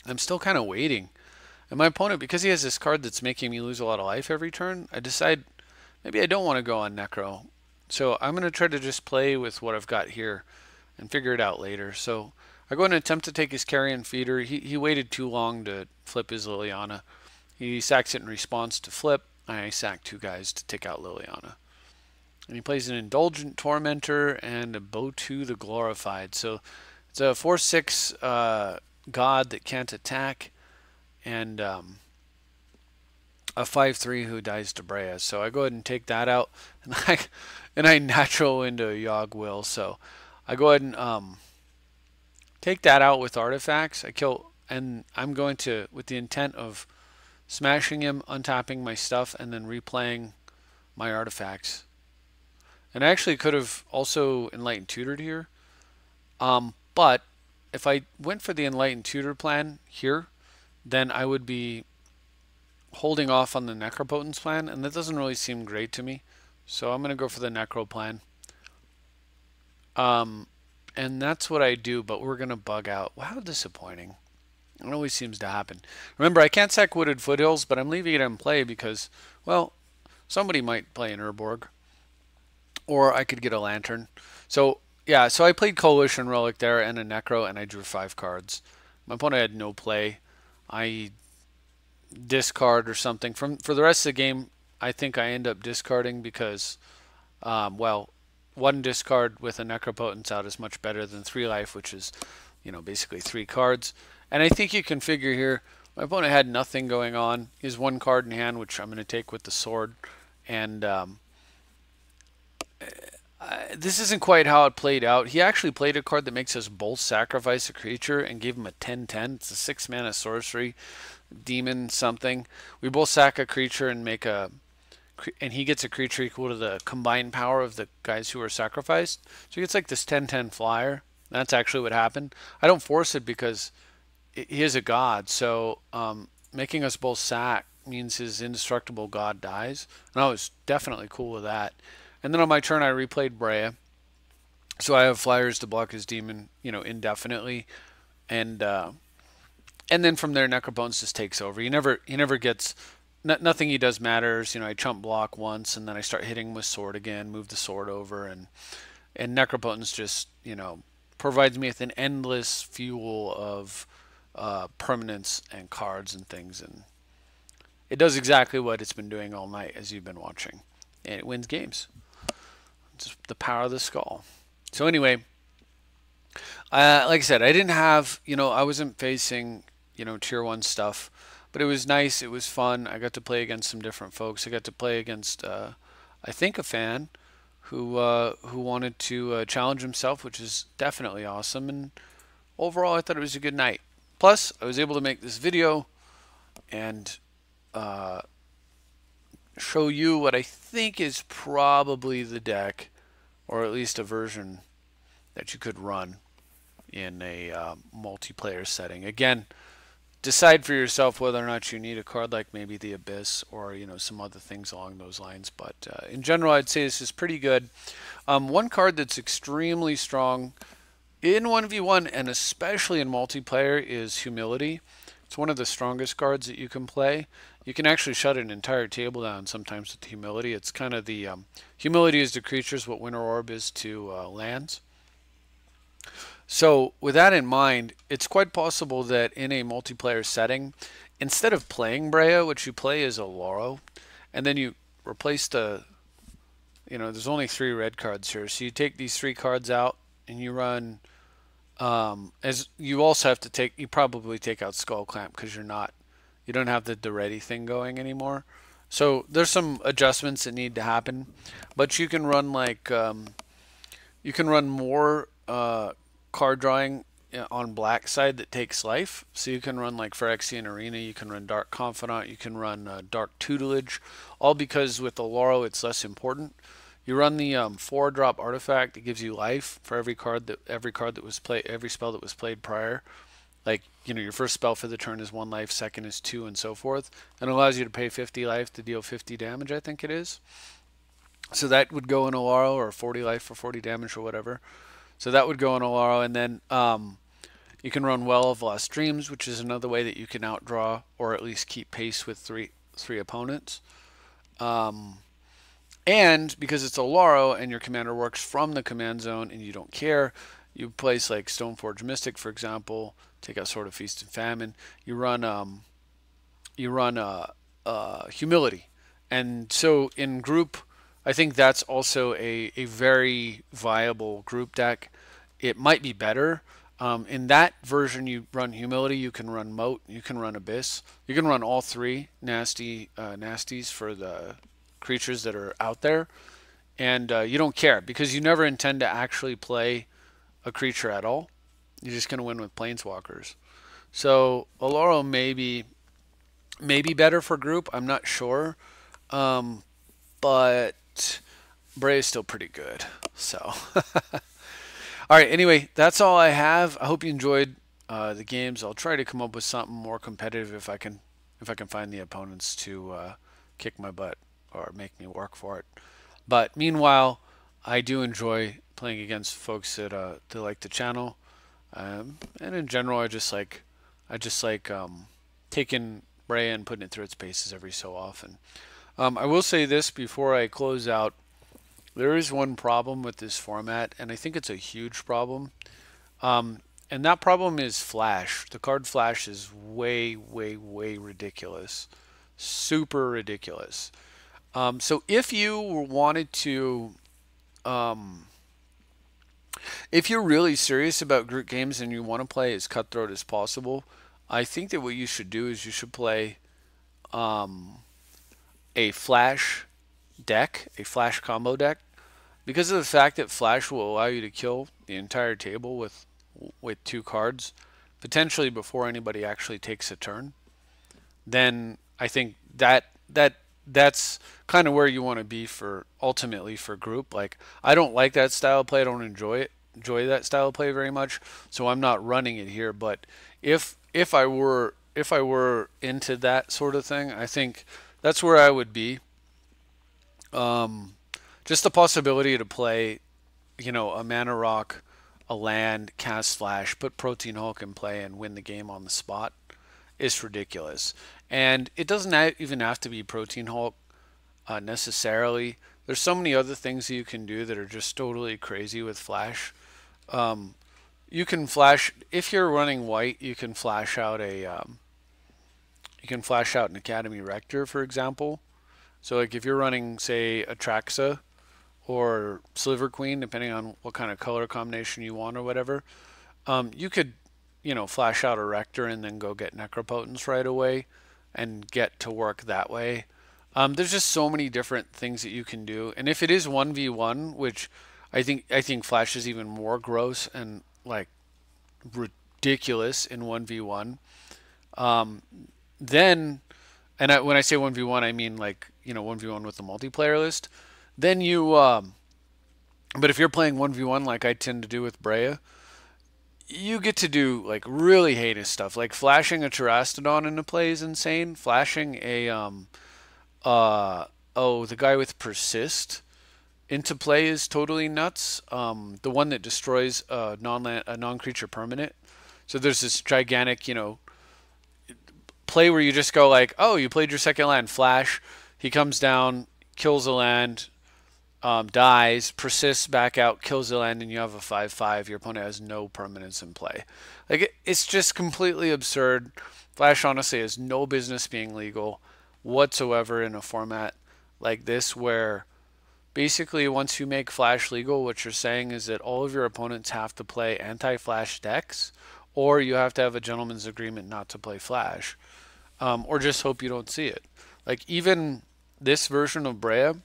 I'm still kind of waiting. And my opponent, because he has this card that's making me lose a lot of life every turn, I decide maybe I don't want to go on Necro. So I'm going to try to just play with what I've got here and figure it out later. So I go and attempt to take his Carrion Feeder. He waited too long to flip his Liliana. He sacks it in response to flip. I sack 2 guys to take out Liliana. And he plays an Indulgent Tormentor and a Botu the Glorified. So it's a 4/6 god that can't attack, and a 5/3 who dies to Breya. So I go ahead and take that out, and I natural into Yogwill. So I go ahead and take that out with artifacts. I kill, and I'm going to, with the intent of smashing him, untapping my stuff, and then replaying my artifacts. And I actually could have also Enlightened Tutored here. But if I went for the Enlightened Tutor plan here, then I would be holding off on the Necropotence plan, and that doesn't really seem great to me. So I'm going to go for the Necro plan. And that's what I do, but we're going to bug out. Wow, how disappointing. It always seems to happen. Remember, I can't sack Wooded Foothills, but I'm leaving it in play because, well, somebody might play an Urborg. Or I could get a Lantern. So, yeah, so I played Coalition Relic there and a Necro, and I drew 5 cards. My opponent had no play. I discard or something. For the rest of the game, I think I end up discarding because, well, 1 discard with a Necropotence out is much better than 3 life, which is, basically 3 cards. And I think you can figure here, my opponent had nothing going on. He has 1 card in hand, which I'm going to take with the sword. And this isn't quite how it played out. He actually played a card that makes us both sacrifice a creature and gave him a 10/10. It's a 6-mana sorcery, demon something. We both sack a creature and make a, and he gets a creature equal to the combined power of the guys who are sacrificed. So he gets like this 10/10 flyer. That's actually what happened. I don't force it because he is a god. So making us both sack means his indestructible god dies. And I was definitely cool with that. And then on my turn, I replayed Breya. So I have flyers to block his demon, indefinitely. And then from there, Necrobones just takes over. He never gets, nothing he does matters. I chump block once, and then I start hitting with sword again, move the sword over, and Necropotence just, provides me with an endless fuel of permanents and cards and things. And it does exactly what it's been doing all night, as you've been watching. And it wins games. Just the power of the skull. So anyway, like I said, I didn't have, I wasn't facing, tier 1 stuff, but it was nice. It was fun. I got to play against some different folks. I got to play against, I think, a fan who wanted to challenge himself, which is definitely awesome. And overall, I thought it was a good night. Plus, I was able to make this video and show you what I think is probably the deck, or at least a version that you could run in a multiplayer setting. Again, decide for yourself whether or not you need a card like maybe the Abyss or some other things along those lines. But in general, I'd say this is pretty good. One card that's extremely strong in 1v1 and especially in multiplayer is Humility. It's one of the strongest cards that you can play. You can actually shut an entire table down sometimes with Humility. It's kind of the Humility is to creatures what Winter Orb is to lands. So with that in mind, it's quite possible that in a multiplayer setting, instead of playing Breya, which you play as a Loro, and then you replace there's only 3 red cards here. So you take these 3 cards out and you run, as you also have to you probably take out Skull Clamp because you don't have the ready thing going anymore. So there's some adjustments that need to happen, but you can run you can run more card drawing on black side that takes life. So you can run like Phyrexian Arena, you can run Dark Confidant, you can run Dark Tutelage, all because with the Loro it's less important. You run the 4-drop artifact that gives you life for every spell that was played prior. Like, your first spell for the turn is 1 life, second is 2, and so forth. And allows you to pay 50 life to deal 50 damage, I think it is. So that would go in Alaro, or 40 life for 40 damage or whatever. So that would go in Alaro, and then you can run Well of Lost Dreams, which is another way that you can outdraw or at least keep pace with three opponents. And because it's a Laro and your commander works from the command zone and you don't care, you place like Stoneforge Mystic, for example, take out Sword of Feast and Famine. You run Humility, and so in group, I think that's also a very viable group deck. It might be better. In that version, you run Humility, you can run Moat, you can run Abyss, you can run all 3 nasties for the creatures that are out there, and you don't care because you never intend to actually play a creature at all. You're just going to win with Planeswalkers. So Alaro may be better for group. I'm not sure, but Bray is still pretty good. So all right. Anyway, that's all I have. I hope you enjoyed the games. I'll try to come up with something more competitive if I can find the opponents to kick my butt or make me work for it. But meanwhile, I do enjoy playing against folks that like the channel, and in general, I just like taking Breya and putting it through its paces every so often. I will say this before I close out: there is one problem with this format, and I think it's a huge problem. And that problem is Flash. The card Flash is way, way, way ridiculous, super ridiculous. So if you wanted to, if you're really serious about group games and you want to play as cutthroat as possible, I think that what you should do is you should play a Flash deck, a Flash combo deck, because of the fact that Flash will allow you to kill the entire table with 2 cards, potentially before anybody actually takes a turn. Then I think that's kind of where you want to be for ultimately for group. Like, I don't like that style of play. I don't enjoy that style of play very much, so I'm not running it here. But if I were into that sort of thing, I think that's where I would be. Just the possibility to play, a Mana Rock, a land, cast Flash, put Protein Hulk in play, and win the game on the spot is ridiculous. And it doesn't even have to be Protein Hulk necessarily. There's so many other things that you can do that are just totally crazy with Flash. You can flash, if you're running white, you can flash out an Academy Rector, for example. So like if you're running, say, Atraxa or Sliver Queen, depending on what kind of color combination you want or whatever, you could, flash out a Rector and then go get Necropotence right away and get to work that way. There's just so many different things that you can do. And if it is 1v1, which I think Flash is even more gross and like ridiculous in 1v1, then, and when I say 1v1, I mean like, 1v1 with the multiplayer list. Then you, but if you're playing 1v1 like I tend to do with Breya, you get to do like really heinous stuff, like flashing a Terastodon into play is insane. Flashing a uh oh, the guy with persist into play is totally nuts. The one that destroys a non-creature permanent. So there's this gigantic, play where you just go like, oh, you played your second land, flash. He comes down, kills a land, dies, persists back out, kills the land, and you have a 5/5. Your opponent has no permanence in play. Like it's just completely absurd. Flash honestly has no business being legal whatsoever in a format like this, where basically once you make Flash legal, what you're saying is that all of your opponents have to play anti-Flash decks, or you have to have a gentleman's agreement not to play Flash, or just hope you don't see it. Like even this version of Breya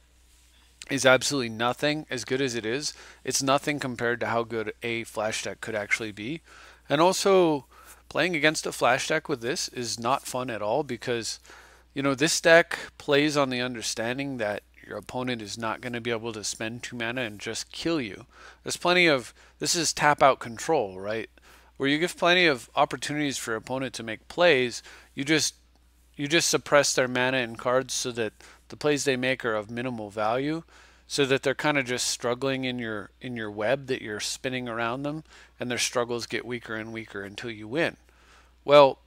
is absolutely nothing. As good as it is, it's nothing compared to how good a flash deck could actually be. And also, playing against a flash deck with this is not fun at all, because this deck plays on the understanding that your opponent is not going to be able to spend 2 mana and just kill you. There's plenty of, this is tap out control, right? Where you give plenty of opportunities for your opponent to make plays. You just suppress their mana and cards so that the plays they make are of minimal value, so that they're kind of just struggling in your web that you're spinning around them, and their struggles get weaker and weaker until you win. Well,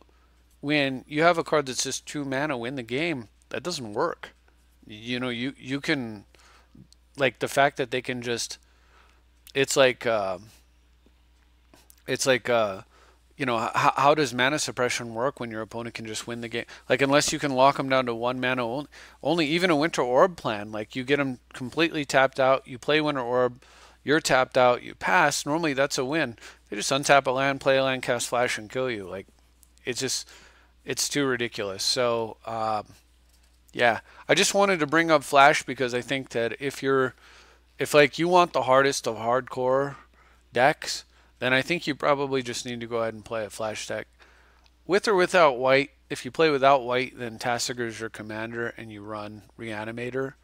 when you have a card that's just 2 mana win the game, that doesn't work. You can, like, the fact that they can just, it's like it's like how does mana suppression work when your opponent can just win the game? Like, unless you can lock them down to 1 mana only, even a Winter Orb plan, like you get them completely tapped out, you play Winter Orb, you're tapped out, you pass, normally that's a win. They just untap a land, play a land, cast Flash, and kill you. Like, it's just, it's too ridiculous. So, yeah, I just wanted to bring up Flash because I think that if like you want the hardest of hardcore decks, then I think you probably just need to go ahead and play a Flash deck. With or without white. If you play without white, then Tasigur is your commander and you run Reanimator.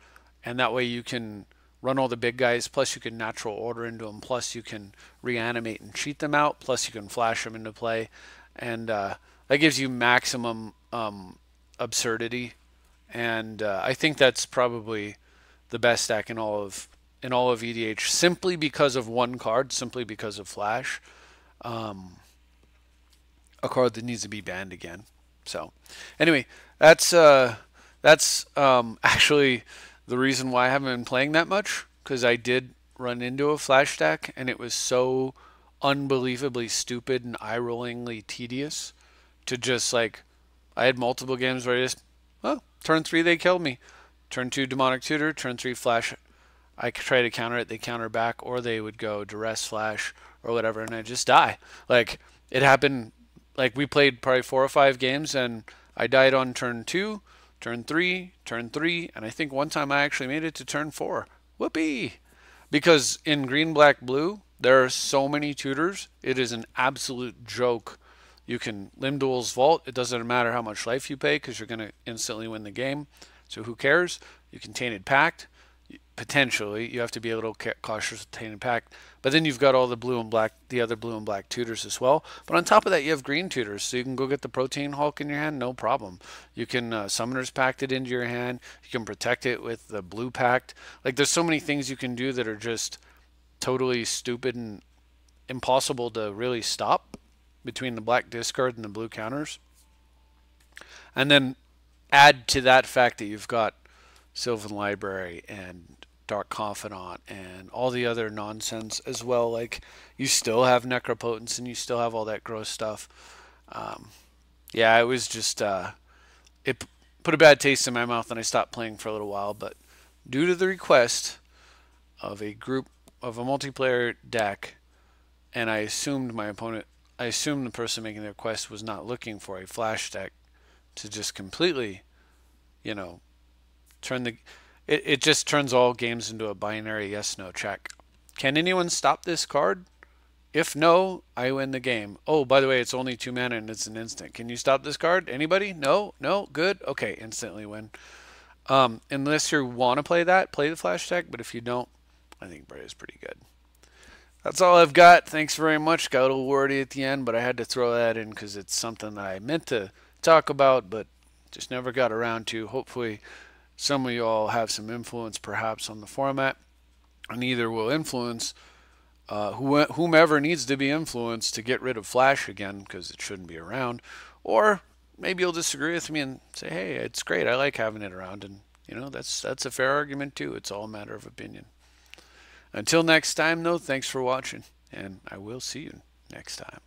And that way you can run all the big guys, plus you can natural order into them, plus you can reanimate and cheat them out, plus you can flash them into play. And that gives you maximum absurdity. And I think that's probably the best deck in all of EDH, simply because of one card, simply because of Flash, a card that needs to be banned again. So, anyway, that's actually the reason why I haven't been playing that much, because I did run into a Flash deck, and it was so unbelievably stupid and eye-rollingly tedious to just, like, I had multiple games where I just, oh, turn 3 they killed me, turn 2 Demonic Tutor, turn 3 Flash. I try to counter it, they counter back, or they would go Duress Flash or whatever, and I just die. Like, it happened, like, we played probably 4 or 5 games, and I died on turn 2, turn 3, and I think one time I actually made it to turn 4. Whoopee! Because in green, black, blue, there are so many tutors, it is an absolute joke. You can Limb Duel's Vault, it doesn't matter how much life you pay, because you're going to instantly win the game, so who cares? You can Tainted Pact. Potentially, you have to be a little cautious with Tainted Pact, but then you've got all the blue and black, the other blue and black tutors as well. But on top of that, you have green tutors, so you can go get the Protein Hulk in your hand, no problem. You can Summoner's Pact it into your hand. You can protect it with the blue pact. Like, there's so many things you can do that are just totally stupid and impossible to really stop between the black discard and the blue counters. And then add to that fact that you've got Sylvan Library and Dark Confidant and all the other nonsense as well. Like, you still have Necropotence and you still have all that gross stuff. Yeah, it was just it put a bad taste in my mouth, and I stopped playing for a little while. But due to the request of a multiplayer deck, and I assumed the person making the request was not looking for a Flash deck to just completely, turn it just turns all games into a binary yes no check. Can anyone stop this card? If no, I win the game. Oh, by the way, it's only 2 mana and it's an instant. Can you stop this card? Anybody? No? Good? Okay, instantly win. Unless you want to play that, play the Flash deck, but if you don't, I think Breya is pretty good. That's all I've got. Thanks very much. Got a little wordy at the end, but I had to throw that in because it's something that I meant to talk about, but just never got around to. Hopefully, some of you all have some influence perhaps on the format, and either will influence whomever needs to be influenced to get rid of Flash again because it shouldn't be around, or maybe you'll disagree with me and say, "Hey, it's great. I like having it around," and that's a fair argument too. It's all a matter of opinion. Until next time, though, thanks for watching, and I will see you next time.